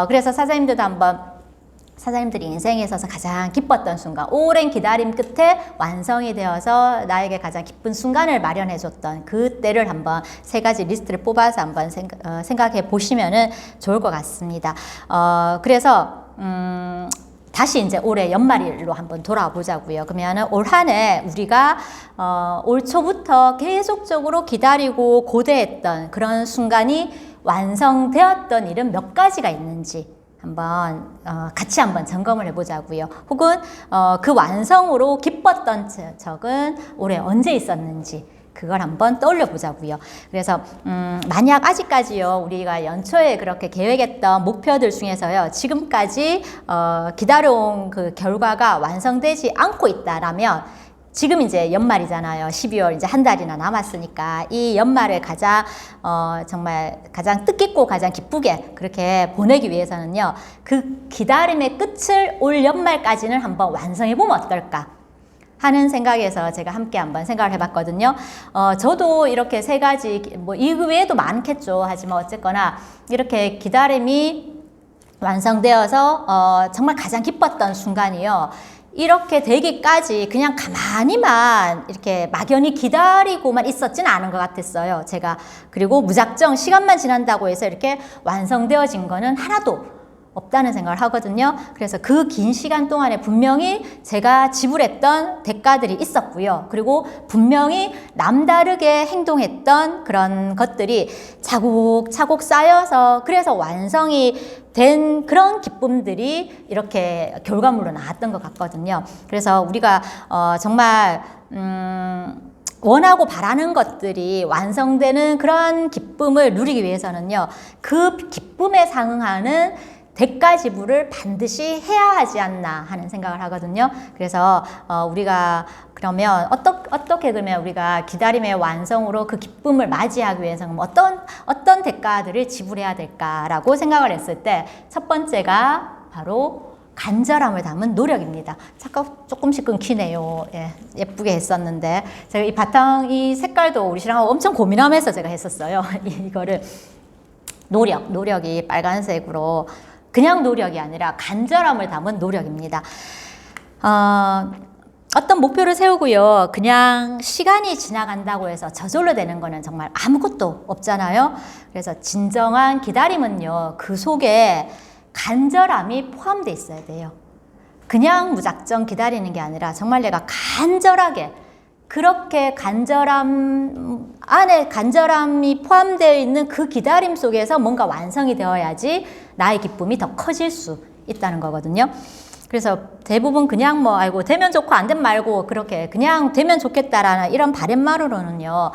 그래서 사장님들이 인생에 있어서 가장 기뻤던 순간, 오랜 기다림 끝에 완성이 되어서 나에게 가장 기쁜 순간을 마련해줬던 그때를 한번 3가지 리스트를 뽑아서 한번 생각해 보시면은 좋을 것 같습니다. 그래서 다시 이제 올해 연말로 한번 돌아보자고요. 그러면은 올 한 해 우리가 올 초부터 계속적으로 기다리고 고대했던 그런 순간이 완성되었던 일은 몇 가지가 있는지 한번 같이 한번 점검을 해보자고요. 혹은 그 완성으로 기뻤던 적은 올해 언제 있었는지 그걸 한번 떠올려 보자고요. 그래서 만약 아직까지요 우리가 연초에 그렇게 계획했던 목표들 중에서요 지금까지 기다려온 그 결과가 완성되지 않고 있다라면 지금 이제 연말이잖아요. 12월 이제 한 달이나 남았으니까 이 연말을 가장 정말 가장 뜻깊고 가장 기쁘게 그렇게 보내기 위해서는요 그 기다림의 끝을 올 연말까지는 한번 완성해 보면 어떨까 하는 생각에서 제가 함께 한번 생각을 해봤거든요. 저도 이렇게 세 가지, 뭐 이 외에도 많겠죠. 하지만 어쨌거나 이렇게 기다림이 완성되어서 정말 가장 기뻤던 순간이요. 이렇게 되기까지 그냥 가만히만 이렇게 막연히 기다리고만 있었지는 않은 것 같았어요. 제가. 그리고 무작정 시간만 지난다고 해서 이렇게 완성되어진 거는 하나도 없다는 생각을 하거든요. 그래서 그 긴 시간 동안에 분명히 제가 지불했던 대가들이 있었고요. 그리고 분명히 남다르게 행동했던 그런 것들이 차곡차곡 쌓여서 그래서 완성이 된 그런 기쁨들이 이렇게 결과물로 나왔던 것 같거든요. 그래서 우리가 정말 원하고 바라는 것들이 완성되는 그런 기쁨을 누리기 위해서는요. 그 기쁨에 상응하는 대가 지불을 반드시 해야 하지 않나 하는 생각을 하거든요. 그래서 우리가 그러면 어떻게 그러면 우리가 기다림의 완성으로 그 기쁨을 맞이하기 위해서는 어떤 대가들을 지불해야 될까라고 생각을 했을 때 첫 번째가 바로 간절함을 담은 노력입니다. 잠깐 조금씩 끊기네요. 예, 예쁘게 했었는데 제가 이 바탕 이 색깔도 우리 신랑하고 엄청 고민하면서 제가 했었어요. 이거를 노력이 빨간색으로 그냥 노력이 아니라 간절함을 담은 노력입니다. 어떤 목표를 세우고요. 그냥 시간이 지나간다고 해서 저절로 되는 거는 정말 아무것도 없잖아요. 그래서 진정한 기다림은요. 그 속에 간절함이 포함되어 있어야 돼요. 그냥 무작정 기다리는 게 아니라 정말 내가 간절하게 그렇게 간절함 안에 간절함이 포함되어 있는 그 기다림 속에서 뭔가 완성이 되어야지 나의 기쁨이 더 커질 수 있다는 거거든요. 그래서 대부분 그냥 뭐 아이고 되면 좋고 안 되면 말고 그렇게 그냥 되면 좋겠다라는 이런 바램만으로는요.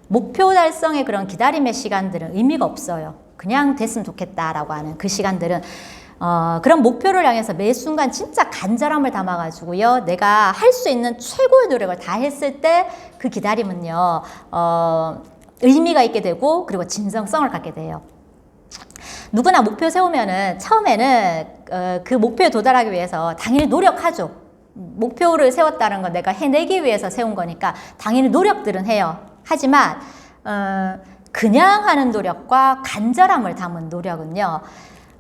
목표 달성의 그런 기다림의 시간들은 의미가 없어요. 그냥 됐으면 좋겠다라고 하는 그 시간들은 그런 목표를 향해서 매 순간 진짜 간절함을 담아가지고요. 내가 할 수 있는 최고의 노력을 다 했을 때 그 기다림은요. 의미가 있게 되고 그리고 진정성을 갖게 돼요. 누구나 목표 세우면은 처음에는 그 목표에 도달하기 위해서 당연히 노력하죠. 목표를 세웠다는 건 내가 해내기 위해서 세운 거니까 당연히 노력들은 해요. 하지만 그냥 하는 노력과 간절함을 담은 노력은요.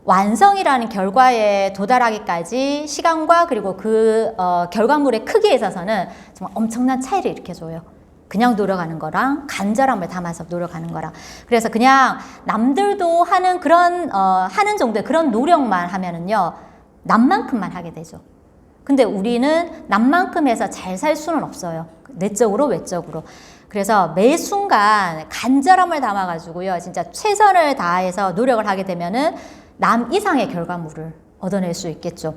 완성이라는 결과에 도달하기까지 시간과 그리고 그 결과물의 크기에 있어서는 정말 엄청난 차이를 일으켜줘요. 그냥 노력하는 거랑 간절함을 담아서 노력하는 거랑. 그래서 그냥 남들도 하는 그런 하는 정도의 그런 노력만 하면은요. 남만큼만 하게 되죠. 근데 우리는 남만큼 해서 잘 살 수는 없어요. 내적으로 외적으로. 그래서 매 순간 간절함을 담아가지고요. 진짜 최선을 다해서 노력을 하게 되면은 남 이상의 결과물을 얻어낼 수 있겠죠.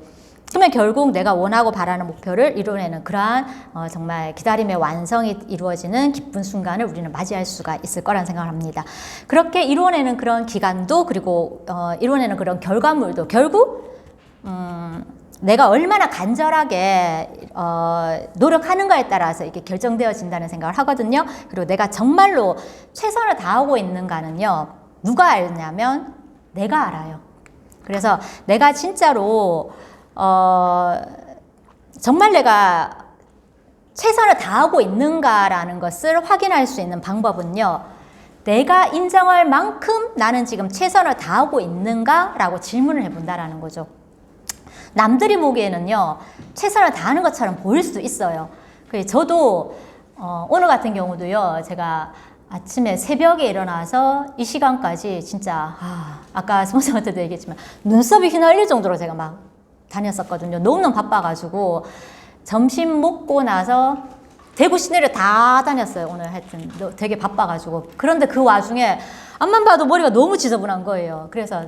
그러면 결국 내가 원하고 바라는 목표를 이뤄내는 그러한 정말 기다림의 완성이 이루어지는 기쁜 순간을 우리는 맞이할 수가 있을 거란 생각을 합니다. 그렇게 이루어내는 그런 기간도 그리고 이루어내는 그런 결과물도 결국 내가 얼마나 간절하게 노력하는가에 따라서 이게 결정되어진다는 생각을 하거든요. 그리고 내가 정말로 최선을 다하고 있는가는요. 누가 알냐면 내가 알아요. 그래서 내가 진짜로 정말 내가 최선을 다하고 있는가라는 것을 확인할 수 있는 방법은요. 내가 인정할 만큼 나는 지금 최선을 다하고 있는가라고 질문을 해본다라는 거죠. 남들이 보기에는요. 최선을 다하는 것처럼 보일 수도 있어요. 그래서 저도 오늘 같은 경우도요. 제가 아침에 새벽에 일어나서 이 시간까지 진짜 아까 스폰서한테도 얘기했지만 눈썹이 휘날릴 정도로 제가 막 다녔었거든요. 너무너무 바빠가지고 점심 먹고 나서 대구 시내를 다 다녔어요. 오늘 하여튼 되게 바빠가지고. 그런데 그 와중에 앞만 봐도 머리가 너무 지저분한 거예요. 그래서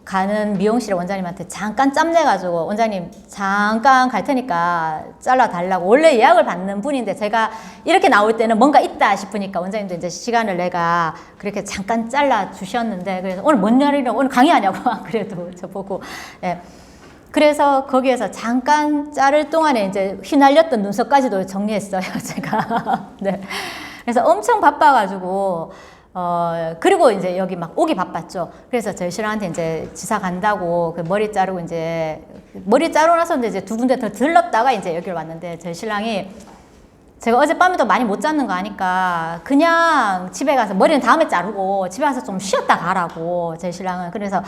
가는 미용실에 원장님한테 잠깐 짬내가지고 원장님 잠깐 갈 테니까 잘라달라고. 원래 예약을 받는 분인데 제가 이렇게 나올 때는 뭔가 있다 싶으니까 원장님도 이제 시간을 내가 그렇게 잠깐 잘라 주셨는데, 그래서 오늘 뭔 날이라고, 오늘 강의하냐고 그래도 저보고. 예. 그래서 거기에서 잠깐 자를 동안에 이제 휘날렸던 눈썹까지도 정리했어요, 제가. 네. 그래서 엄청 바빠가지고, 그리고 이제 여기 막 오기 바빴죠. 그래서 저희 신랑한테 이제 지사 간다고 그 머리 자르고 이제, 머리 자르고 나서 이제 두 군데 더 들렀다가 이제 여기를 왔는데, 저희 신랑이 제가 어젯밤에도 많이 못 잤는 거 아니까 그냥 집에 가서 머리는 다음에 자르고 집에 가서 좀 쉬었다 가라고, 저희 신랑은. 그래서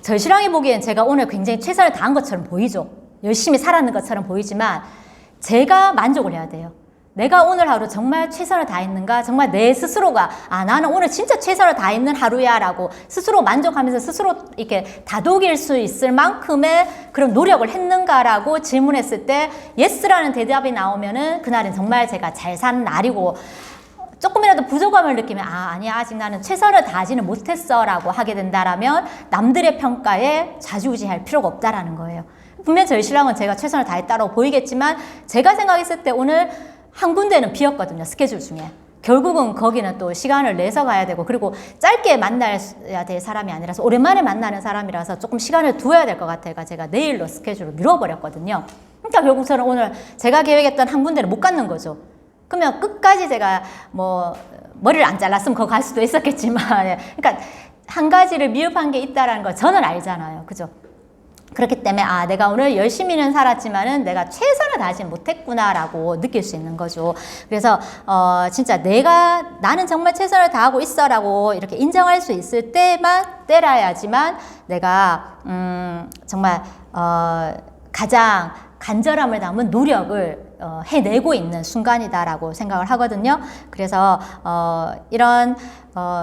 저희 신랑이 보기엔 제가 오늘 굉장히 최선을 다한 것처럼 보이죠. 열심히 살았는 것처럼 보이지만 제가 만족을 해야 돼요. 내가 오늘 하루 정말 최선을 다했는가, 정말 내 스스로가 나는 오늘 진짜 최선을 다했는 하루야 라고 스스로 만족하면서 스스로 이렇게 다독일 수 있을 만큼의 그런 노력을 했는가라고 질문했을 때 예스라는 대답이 나오면은 그날은 정말 제가 잘 산 날이고, 조금이라도 부족함을 느끼면 아니야, 아직 나는 최선을 다하지는 못했어 라고 하게 된다라면 남들의 평가에 좌지우지할 필요가 없다라는 거예요. 분명 저희 신랑은 제가 최선을 다했다고 보이겠지만 제가 생각했을 때 오늘 한 군데는 비었거든요, 스케줄 중에. 결국은 거기는 또 시간을 내서 가야 되고, 그리고 짧게 만나야 될 사람이 아니라서 오랜만에 만나는 사람이라서 조금 시간을 두어야 될 것 같아가 제가 내일로 스케줄을 미뤄버렸거든요. 그러니까 결국 저는 오늘 제가 계획했던 한 군데를 못 갔는 거죠. 그러면 끝까지 제가 뭐 머리를 안 잘랐으면 거기 갈 수도 있었겠지만, 그러니까 한 가지를 미흡한 게 있다라는 걸 저는 알잖아요, 그죠? 그렇기 때문에 내가 오늘 열심히는 살았지만은 내가 최선을 다하지 못했구나라고 느낄 수 있는 거죠. 그래서 진짜 나는 정말 최선을 다하고 있어라고 이렇게 인정할 수 있을 때만 때려야지만 내가 정말 가장 간절함을 담은 노력을 해내고 있는 순간이다라고 생각을 하거든요. 그래서 이런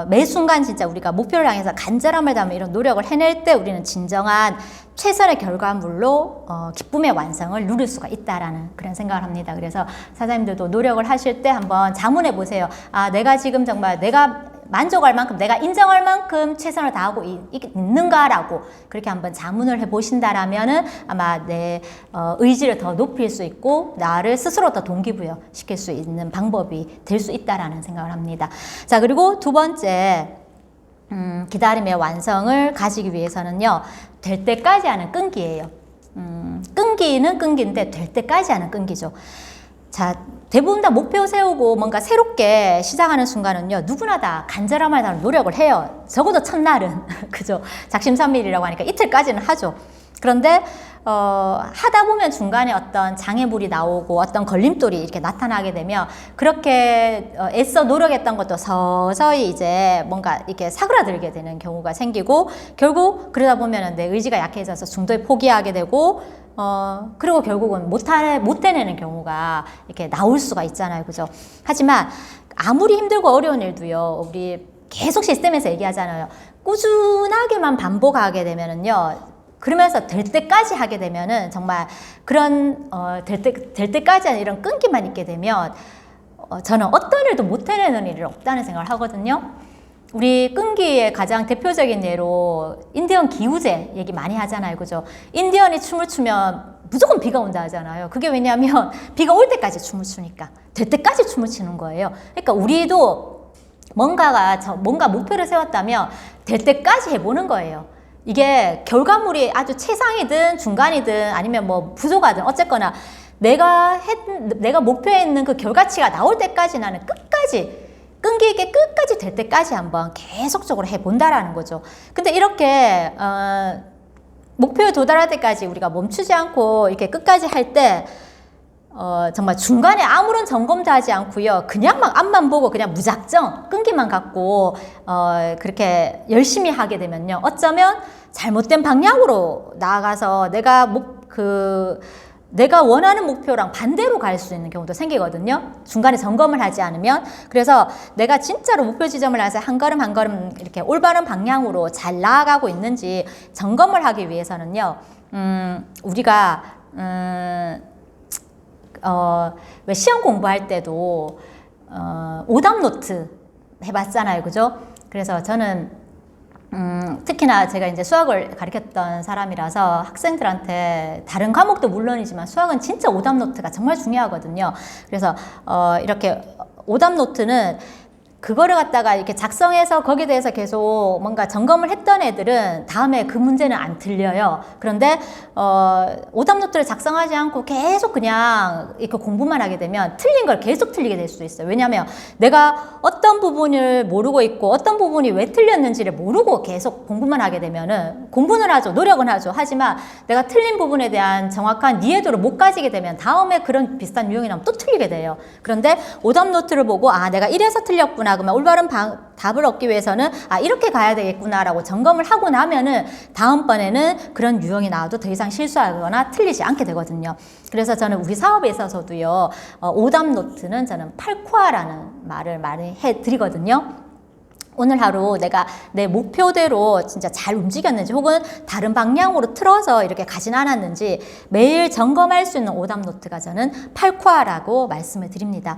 매 순간 진짜 우리가 목표를 향해서 간절함을 담은 이런 노력을 해낼 때 우리는 진정한 최선의 결과물로 기쁨의 완성을 누릴 수가 있다라는 그런 생각을 합니다. 그래서 사장님들도 노력을 하실 때 한번 자문해 보세요. 내가 지금 정말 내가 만족할 만큼, 내가 인정할 만큼 최선을 다하고 있는가라고 그렇게 한번 자문을 해보신다라면은 아마 내 의지를 더 높일 수 있고 나를 스스로 더 동기부여 시킬 수 있는 방법이 될 수 있다라는 생각을 합니다. 자, 그리고 두 번째, 기다림의 완성을 가지기 위해서는요, 될 때까지 하는 끈기예요. 끈기는 끈기인데 될 때까지 하는 끈기죠. 자, 대부분 다 목표 세우고 뭔가 새롭게 시작하는 순간은요, 누구나 다 간절함을 다하는 노력을 해요. 적어도 첫날은. 그죠? 작심삼일이라고 하니까 이틀까지는 하죠. 그런데 하다 보면 중간에 어떤 장애물이 나오고 어떤 걸림돌이 이렇게 나타나게 되면 그렇게 애써 노력했던 것도 서서히 이제 뭔가 이렇게 사그라들게 되는 경우가 생기고, 결국 그러다 보면 내 의지가 약해져서 중도에 포기하게 되고, 그리고 결국은 못 해내는 경우가 이렇게 나올 수가 있잖아요. 그죠? 하지만 아무리 힘들고 어려운 일도요, 우리 계속 시스템에서 얘기하잖아요. 꾸준하게만 반복하게 되면은요, 그러면서 될 때까지 하게 되면은 정말 그런 될 때까지 하는 이런 끈기만 있게 되면 저는 어떤 일도 못 해내는 일이 없다는 생각을 하거든요. 우리 끈기의 가장 대표적인 예로 인디언 기우제 얘기 많이 하잖아요, 그죠? 인디언이 춤을 추면 무조건 비가 온다 하잖아요. 그게 왜냐하면 비가 올 때까지 춤을 추니까, 될 때까지 춤을 추는 거예요. 그러니까 우리도 뭔가 목표를 세웠다면 될 때까지 해보는 거예요. 이게 결과물이 아주 최상이든 중간이든 아니면 뭐 부족하든 어쨌거나 내가 목표에 있는 그 결과치가 나올 때까지 나는 끝까지 끈기 있게 끝까지 될 때까지 한번 계속적으로 해본다라는 거죠. 근데 이렇게 목표에 도달할 때까지 우리가 멈추지 않고 이렇게 끝까지 할 때 정말 중간에 아무런 점검도 하지 않고요, 그냥 막 앞만 보고 그냥 무작정 끈기만 갖고 그렇게 열심히 하게 되면요, 어쩌면 잘못된 방향으로 나아가서 내가 내가 원하는 목표랑 반대로 갈 수 있는 경우도 생기거든요. 중간에 점검을 하지 않으면. 그래서 내가 진짜로 목표 지점을 향해서 한 걸음 한 걸음 이렇게 올바른 방향으로 잘 나아가고 있는지 점검을 하기 위해서는요. 우리가 왜 시험 공부할 때도 오답 노트 해봤잖아요, 그죠? 그래서 저는 특히나 제가 이제 수학을 가르쳤던 사람이라서 학생들한테 다른 과목도 물론이지만 수학은 진짜 오답 노트가 정말 중요하거든요. 그래서 이렇게 오답 노트는 그거를 갖다가 이렇게 작성해서 거기에 대해서 계속 뭔가 점검을 했던 애들은 다음에 그 문제는 안 틀려요. 그런데 오답 노트를 작성하지 않고 계속 그냥 이렇게 공부만 하게 되면 틀린 걸 계속 틀리게 될 수도 있어요. 왜냐하면 내가 어떤 부분을 모르고 있고 어떤 부분이 왜 틀렸는지를 모르고 계속 공부만 하게 되면은 공부는 하죠. 노력은 하죠. 하지만 내가 틀린 부분에 대한 정확한 이해도를 못 가지게 되면 다음에 그런 비슷한 유형이 나오면 또 틀리게 돼요. 그런데 오답 노트를 보고 아, 내가 이래서 틀렸구나. 그러면 올바른 답을 얻기 위해서는 아, 이렇게 가야 되겠구나라고 점검을 하고 나면은 다음번에는 그런 유형이 나와도 더 이상 실수하거나 틀리지 않게 되거든요. 그래서 저는 우리 사업에 있어서도요, 오답 노트는 저는 8코어라는 말을 많이 해드리거든요. 오늘 하루 내가 내 목표대로 진짜 잘 움직였는지 혹은 다른 방향으로 틀어서 이렇게 가진 않았는지 매일 점검할 수 있는 오답 노트가 저는 8코어라고 말씀을 드립니다.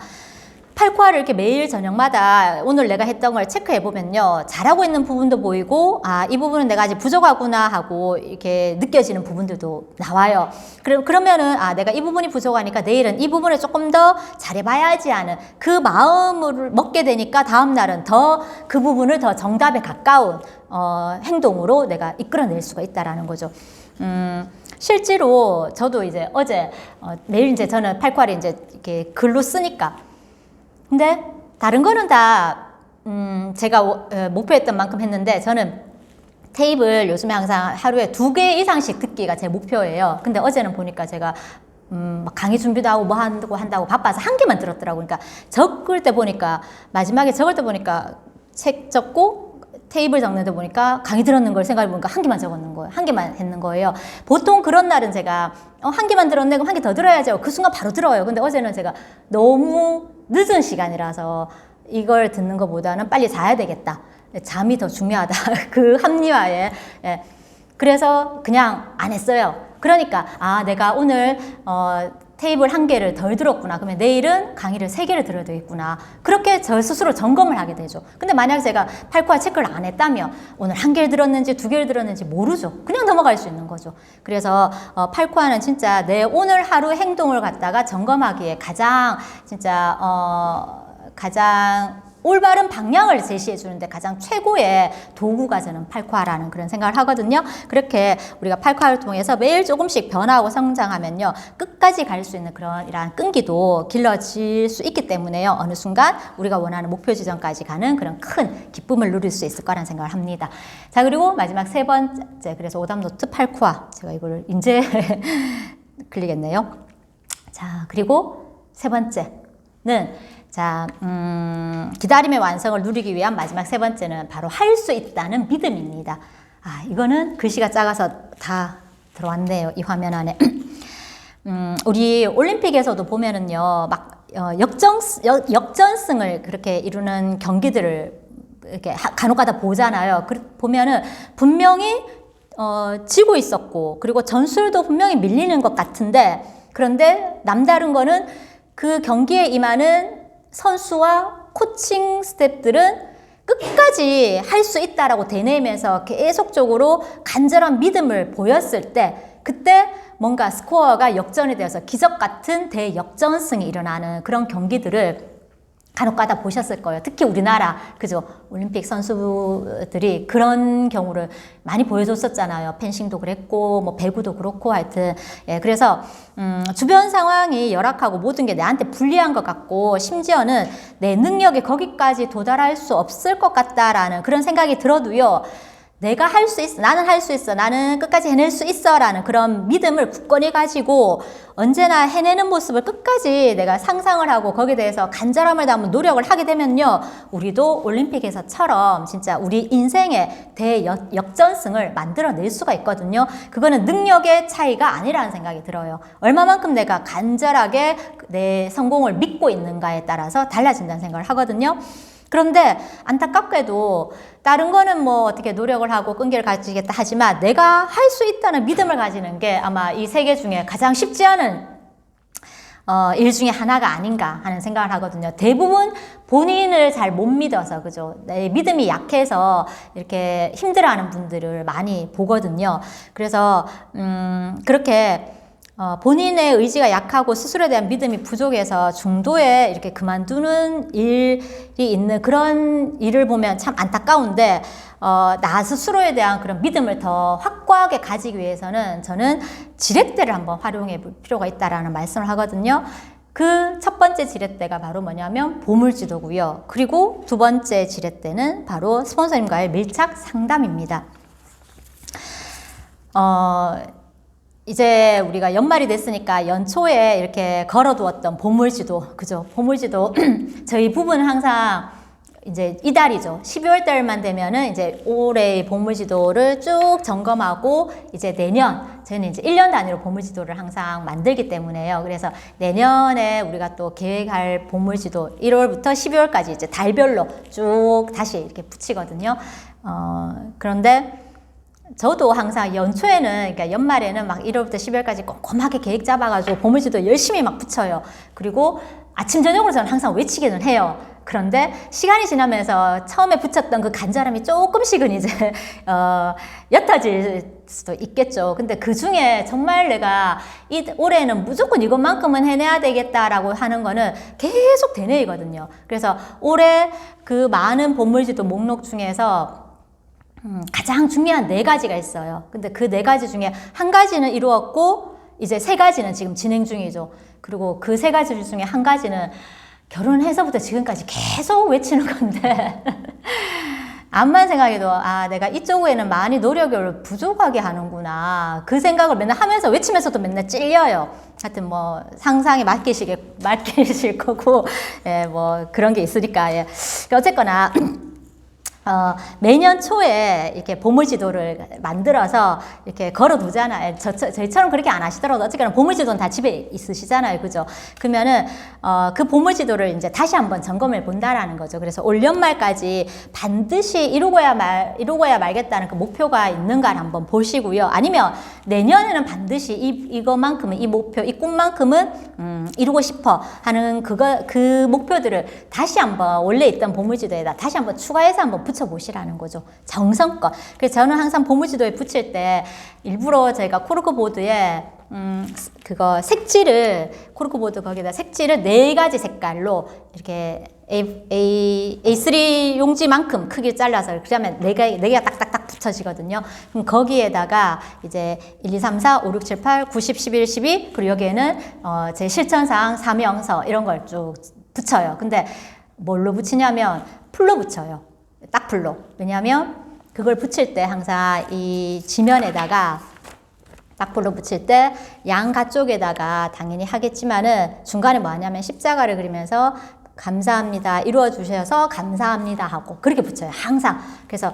8코어를 이렇게 매일 저녁마다 오늘 내가 했던 걸 체크해 보면요, 잘하고 있는 부분도 보이고 아, 이 부분은 내가 아직 부족하구나 하고 이렇게 느껴지는 부분들도 나와요. 그러면은 아, 내가 이 부분이 부족하니까 내일은 이 부분을 조금 더 잘해봐야지 하는 그 마음을 먹게 되니까 다음 날은 더 그 부분을 더 정답에 가까운 행동으로 내가 이끌어낼 수가 있다라는 거죠. 실제로 저도 이제 어제 매일 이제 저는 8코어를 이제 이렇게 글로 쓰니까. 근데 다른 거는 다 제가 목표했던 만큼 했는데 저는 테이블 요즘에 항상 하루에 2개 이상씩 듣기가 제 목표예요. 근데 어제는 보니까 제가 막 강의 준비도 하고 뭐 한다고 바빠서 1개만 들었더라고요. 그러니까 적을 때 보니까 마지막에 적을 때 보니까 책 적고 테이블 적는 데 보니까 강의 들었는 걸 생각해 보니까 1개만 적었는 거예요. 1개만 했는 거예요. 보통 그런 날은 제가 1개만 들었네, 그럼 1개 더 들어야죠. 그 순간 바로 들어요. 근데 어제는 제가 너무 늦은 시간이라서 이걸 듣는 것보다는 빨리 자야 되겠다. 잠이 더 중요하다. 그 합리화에. 예. 그래서 그냥 안 했어요. 그러니까 아, 내가 오늘 테이블 1개를 덜 들었구나. 그러면 내일은 강의를 3개를 들어야 되겠구나. 그렇게 저 스스로 점검을 하게 되죠. 근데 만약 제가 8코어 체크를 안 했다면 오늘 1개를 들었는지 2개를 들었는지 모르죠. 그냥 넘어갈 수 있는 거죠. 그래서 8코어는 진짜 내 오늘 하루 행동을 갖다가 점검하기에 가장 진짜 가장 올바른 방향을 제시해 주는데 가장 최고의 도구가 저는 8코어라는 그런 생각을 하거든요. 그렇게 우리가 8코어를 통해서 매일 조금씩 변화하고 성장하면요, 끝까지 갈 수 있는 그런 이러한 끈기도 길러질 수 있기 때문에요, 어느 순간 우리가 원하는 목표 지점까지 가는 그런 큰 기쁨을 누릴 수 있을 거라는 생각을 합니다. 자, 그리고 마지막 3번째, 그래서 오답노트 8코어, 제가 이걸 이제 클릭했네요. 자, 그리고 3번째는 자, 기다림의 완성을 누리기 위한 마지막 3번째는 바로 할 수 있다는 믿음입니다. 아, 이거는 글씨가 작아서 다 들어왔네요, 이 화면 안에. 우리 올림픽에서도 보면은요, 막 역전승을 그렇게 이루는 경기들을 이렇게 간혹가다 보잖아요. 보면은 분명히 지고 있었고, 그리고 전술도 분명히 밀리는 것 같은데, 그런데 남다른 거는 그 경기에 임하는 선수와 코칭 스태프들은 끝까지 할 수 있다라고 되뇌면서 계속적으로 간절한 믿음을 보였을 때, 그때 뭔가 스코어가 역전이 되어서 기적 같은 대역전승이 일어나는 그런 경기들을 간혹가다 보셨을 거예요. 특히 우리나라, 그죠? 올림픽 선수들이 그런 경우를 많이 보여줬었잖아요. 펜싱도 그랬고, 뭐 배구도 그렇고, 하여튼. 예, 그래서, 주변 상황이 열악하고 모든 게 내한테 불리한 것 같고, 심지어는 내 능력이 거기까지 도달할 수 없을 것 같다라는 그런 생각이 들어도요, 내가 할 수 있어, 나는 할 수 있어, 나는 끝까지 해낼 수 있어 라는 그런 믿음을 굳건히 가지고 언제나 해내는 모습을 끝까지 내가 상상을 하고 거기에 대해서 간절함을 담은 노력을 하게 되면요, 우리도 올림픽에서처럼 진짜 우리 인생의 대역전승을 만들어낼 수가 있거든요. 그거는 능력의 차이가 아니라는 생각이 들어요. 얼마만큼 내가 간절하게 내 성공을 믿고 있는가에 따라서 달라진다는 생각을 하거든요. 그런데 안타깝게도 다른 거는 뭐 어떻게 노력을 하고 끈기를 가지겠다 하지만 내가 할 수 있다는 믿음을 가지는 게 아마 이 세계 중에 가장 쉽지 않은 일 중에 하나가 아닌가 하는 생각을 하거든요. 대부분 본인을 잘 못 믿어서, 그죠? 내 믿음이 약해서 이렇게 힘들어하는 분들을 많이 보거든요. 그래서 그렇게 본인의 의지가 약하고 스스로에 대한 믿음이 부족해서 중도에 이렇게 그만두는 일이 있는 그런 일을 보면 참 안타까운데, 나 스스로에 대한 그런 믿음을 더 확고하게 가지기 위해서는 저는 지렛대를 한번 활용해 볼 필요가 있다라는 말씀을 하거든요. 그 첫 번째 지렛대가 바로 뭐냐면 보물지도고요. 그리고 두 번째 지렛대는 바로 스폰서님과의 밀착 상담입니다. 이제 우리가 연말이 됐으니까 연초에 이렇게 걸어두었던 보물지도, 그죠? 보물지도 저희 부부는 항상 이제 이달이죠. 12월 달만 되면은 이제 올해의 보물지도를 쭉 점검하고 이제 내년, 저희는 이제 1년 단위로 보물지도를 항상 만들기 때문에요. 그래서 내년에 우리가 또 계획할 보물지도 1월부터 12월까지 이제 달별로 쭉 다시 이렇게 붙이거든요. 그런데 저도 항상 연초에는, 그러니까 연말에는 막 1월부터 12월까지 꼼꼼하게 계획 잡아가지고 보물지도 열심히 막 붙여요. 그리고 아침, 저녁으로 저는 항상 외치기는 해요. 그런데 시간이 지나면서 처음에 붙였던 그 간절함이 조금씩은 이제, 옅어질 수도 있겠죠. 근데 그 중에 정말 내가 올해는 무조건 이것만큼은 해내야 되겠다라고 하는 거는 계속 되뇌이거든요. 그래서 올해 그 많은 보물지도 목록 중에서 가장 중요한 4가지가 있어요. 근데 그 4가지 중에 한 가지는 이루었고 이제 3가지는 지금 진행 중이죠. 그리고 그 3가지 중에 한 가지는 결혼해서부터 지금까지 계속 외치는 건데 암만 생각해도 내가 이쪽에는 많이 노력을 부족하게 하는구나, 그 생각을 맨날 하면서 외치면서도 맨날 찔려요. 하여튼 뭐 상상에 맡기실 거고, 예, 뭐 그런 게 있으니까, 예. 어쨌거나 매년 초에 이렇게 보물지도를 만들어서 이렇게 걸어두잖아요. 저희처럼 그렇게 안 하시더라도 어쨌거나 보물지도는 다 집에 있으시잖아요. 그죠? 그러면은, 그 보물지도를 이제 다시 한번 점검해 본다라는 거죠. 그래서 올 연말까지 반드시 이루고야 말겠다는 그 목표가 있는가를 한번 보시고요. 아니면 내년에는 반드시 이거만큼은, 이 목표, 이 꿈만큼은, 이루고 싶어 하는 그 목표들을 다시 한번 원래 있던 보물지도에다 다시 한번 추가해서 한번 붙여보시라는 거죠. 정성껏. 그래서 저는 항상 보물지도에 붙일 때 일부러 제가 코르크보드에 그거 색지를, 코르크보드 거기다 색지를 4가지 색깔로 이렇게 A3 용지만큼 크게 잘라서, 그러면 4개가 딱딱딱 붙여지거든요. 그럼 거기에다가 이제 1, 2, 3, 4, 5, 6, 7, 8, 9, 10, 11, 12, 그리고 여기에는 제 실천사항, 사명서 이런 걸 쭉 붙여요. 근데 뭘로 붙이냐면 풀로 붙여요. 딱풀로. 왜냐하면 그걸 붙일 때 항상 이 지면에다가 딱풀로 붙일 때 양가 쪽에다가 당연히 하겠지만은 중간에 뭐 하냐면 십자가를 그리면서 감사합니다, 이루어 주셔서 감사합니다 하고 그렇게 붙여요. 항상. 그래서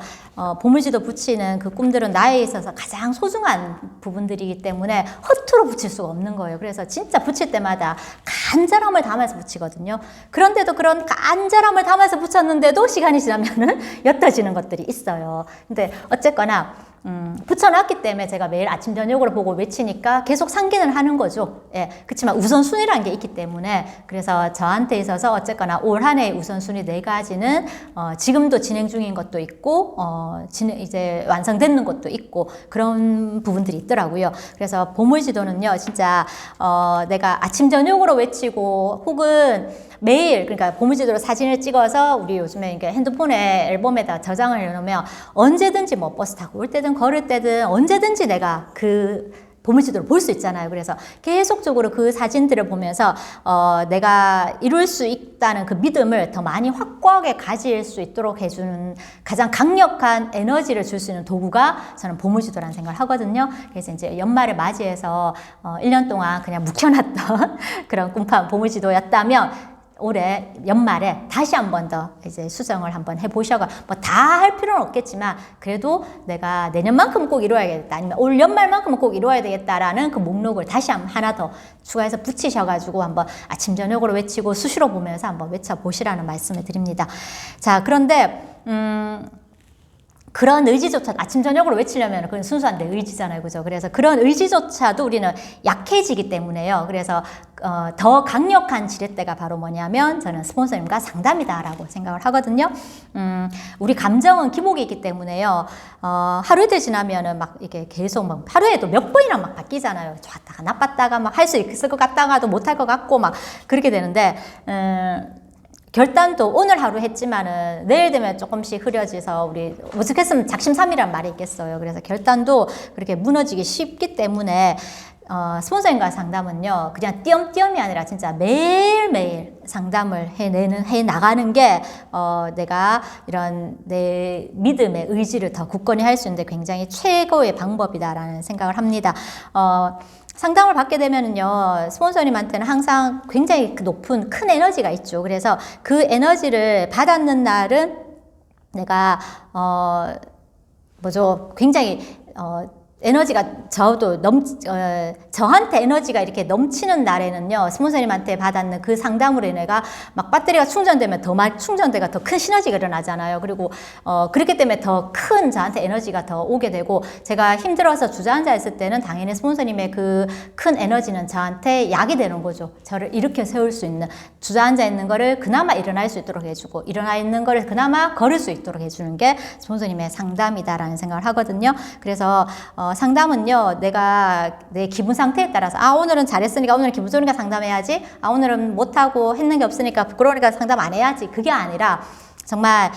보물지도 붙이는 그 꿈들은 나에 있어서 가장 소중한 부분들이기 때문에 허투루 붙일 수가 없는 거예요. 그래서 진짜 붙일 때마다 간절함을 담아서 붙이거든요. 그런데도 그런 간절함을 담아서 붙였는데도 시간이 지나면은 옅어지는 것들이 있어요. 근데 어쨌거나 붙여놨기 때문에 제가 매일 아침 저녁으로 보고 외치니까 계속 상기는 하는 거죠. 예, 그렇지만 우선순위라는 게 있기 때문에, 그래서 저한테 있어서 어쨌거나 올 한 해의 우선순위 4가지는 지금도 진행 중인 것도 있고 이제 완성되는 것도 있고 그런 부분들이 있더라고요. 그래서 보물지도는요, 진짜 내가 아침 저녁으로 외치고 혹은 매일, 그러니까 보물지도로 사진을 찍어서 우리 요즘에 이게 핸드폰에 앨범에다 저장을 해놓으면 언제든지 뭐 버스 타고 올 때든 걸을 때든 언제든지 내가 그 보물지도를 볼 수 있잖아요. 그래서 계속적으로 그 사진들을 보면서 내가 이룰 수 있다는 그 믿음을 더 많이 확고하게 가질 수 있도록 해주는 가장 강력한 에너지를 줄 수 있는 도구가 저는 보물지도라는 생각을 하거든요. 그래서 이제 연말을 맞이해서 1년 동안 그냥 묵혀놨던 그런 꿈판 보물지도였다면 올해 연말에 다시 한 번 더 이제 수정을 한번 해보셔가 뭐 다 할 필요는 없겠지만 그래도 내가 내년만큼은 꼭 이루어야겠다 아니면 올 연말만큼은 꼭 이루어야 되겠다라는 그 목록을 다시 하나 더 추가해서 붙이셔가지고 한번 아침 저녁으로 외치고 수시로 보면서 한번 외쳐보시라는 말씀을 드립니다. 자, 그런데 그런 의지조차 아침 저녁으로 외치려면 그건 순수한 내 의지잖아요, 그죠? 그래서 그런 의지조차도 우리는 약해지기 때문에요. 그래서 더 강력한 지렛대가 바로 뭐냐면 저는 스폰서님과 상담이다라고 생각을 하거든요. 우리 감정은 기복이 있기 때문에요. 하루 이틀 지나면은 막 이게 계속 막 하루에도 몇 번이나 막 바뀌잖아요. 좋았다가 나빴다가 막 할 수 있을 것 같다가도 못할 것 같고 막 그렇게 되는데. 결단도 오늘 하루 했지만은 내일 되면 조금씩 흐려져서 우리 오죽했으면 작심삼일이란 말이 있겠어요. 그래서 결단도 그렇게 무너지기 쉽기 때문에 스폰서님과 상담은요 그냥 띄엄띄엄이 아니라 진짜 매일매일 상담을 해 나가는 게 내가 이런 내 믿음의 의지를 더 굳건히 할 수 있는데 굉장히 최고의 방법이다라는 생각을 합니다. 상담을 받게 되면은요, 스폰서님한테는 항상 굉장히 높은 큰 에너지가 있죠. 그래서 그 에너지를 받았는 날은 내가, 굉장히, 에너지가 저한테 에너지가 이렇게 넘치는 날에는요, 스폰서님한테 받았는 그 상담으로 인해가 막 배터리가 충전되면 더 많이 충전돼가 더 큰 시너지가 일어나잖아요. 그리고, 그렇기 때문에 더 큰 저한테 에너지가 더 오게 되고, 제가 힘들어서 주저앉아 있을 때는 당연히 스폰서님의 그 큰 에너지는 저한테 약이 되는 거죠. 저를 일으켜 세울 수 있는, 주저앉아 있는 거를 그나마 일어날 수 있도록 해주고, 일어나 있는 거를 그나마 걸을 수 있도록 해주는 게 스폰서님의 상담이다라는 생각을 하거든요. 그래서, 상담은요, 내가 내 기분 상태에 따라서, 오늘은 잘했으니까 오늘은 기분 좋으니까 상담해야지. 오늘은 못하고 했는 게 없으니까 부끄러우니까 상담 안 해야지. 그게 아니라, 정말,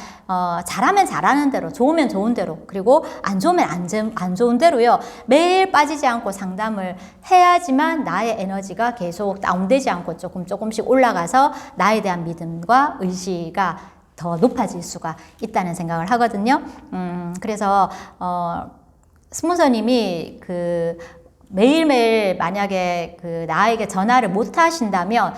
잘하면 잘하는 대로, 좋으면 좋은 대로, 그리고 안 좋으면 안 좋은 대로요. 매일 빠지지 않고 상담을 해야지만 나의 에너지가 계속 다운되지 않고 조금씩 올라가서 나에 대한 믿음과 의지가 더 높아질 수가 있다는 생각을 하거든요. 그래서, 스폰서님이 매일매일 만약에 나에게 전화를 못 하신다면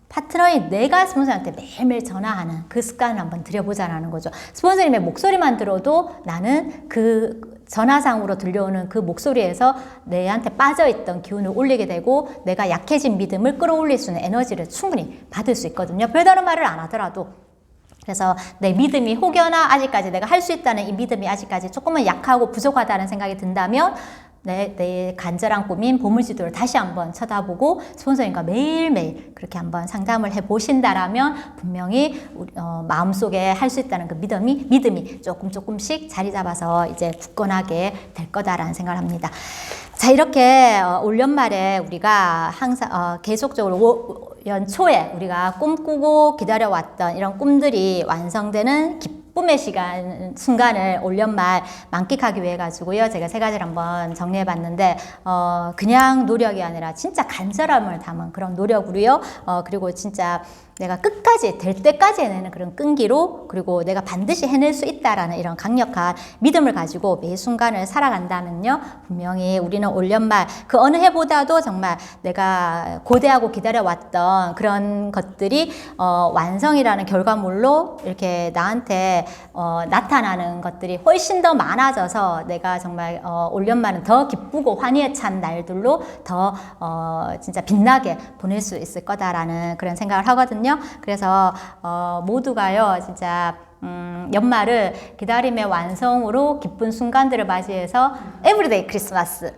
파트너인 내가 스폰서한테 매일매일 전화하는 그 습관을 한번 들여보자라는 거죠. 스폰서님의 목소리만 들어도 나는 그 전화상으로 들려오는 그 목소리에서 내한테 빠져있던 기운을 올리게 되고 내가 약해진 믿음을 끌어올릴 수 있는 에너지를 충분히 받을 수 있거든요. 별다른 말을 안 하더라도. 그래서 내 믿음이 혹여나 아직까지 내가 할 수 있다는 이 믿음이 아직까지 조금은 약하고 부족하다는 생각이 든다면 내 간절한 꿈인 보물지도를 다시 한번 쳐다보고 스폰서님과 매일매일 그렇게 한번 상담을 해보신다라면 분명히 마음속에 할 수 있다는 그 믿음이 조금씩 자리 잡아서 이제 굳건하게 될 거다라는 생각을 합니다. 자, 이렇게 올 연말에 우리가 항상 계속적으로 연초에 우리가 꿈꾸고 기다려왔던 이런 꿈들이 완성되는 기쁨의 순간을 올 연말 만끽하기 위해 가지고요. 제가 3가지를 한번 정리해 봤는데, 그냥 노력이 아니라 진짜 간절함을 담은 그런 노력으로요. 그리고 진짜 내가 끝까지 될 때까지 해내는 그런 끈기로, 그리고 내가 반드시 해낼 수 있다라는 이런 강력한 믿음을 가지고 매 순간을 살아간다면요, 분명히 우리는 올 연말 그 어느 해보다도 정말 내가 고대하고 기다려왔던 그런 것들이 완성이라는 결과물로 이렇게 나한테 나타나는 것들이 훨씬 더 많아져서 내가 정말 올 연말은 더 기쁘고 환희에 찬 날들로 더 진짜 빛나게 보낼 수 있을 거다라는 그런 생각을 하거든요. 그래서 모두가요 진짜 연말을 기다림의 완성으로 기쁜 순간들을 맞이해서 에브리데이 크리스마스,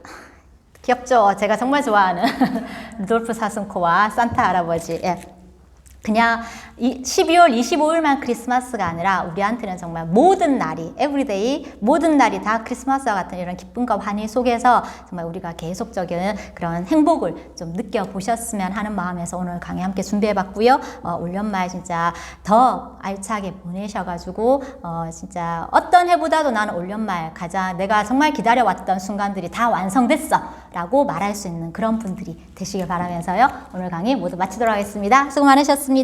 귀엽죠? 제가 정말 좋아하는 루돌프 사슴코와 산타 할아버지, 예. 그냥 12월 25일만 크리스마스가 아니라 우리한테는 정말 모든 날이 에브리데이 모든 날이 다 크리스마스와 같은 이런 기쁨과 환희 속에서 정말 우리가 계속적인 그런 행복을 좀 느껴보셨으면 하는 마음에서 오늘 강의 함께 준비해봤고요. 올 연말 진짜 더 알차게 보내셔가지고 진짜 어떤 해보다도 나는 올 연말 가장 내가 정말 기다려왔던 순간들이 다 완성됐어 라고 말할 수 있는 그런 분들이 되시길 바라면서요. 오늘 강의 모두 마치도록 하겠습니다. 수고 많으셨습니다.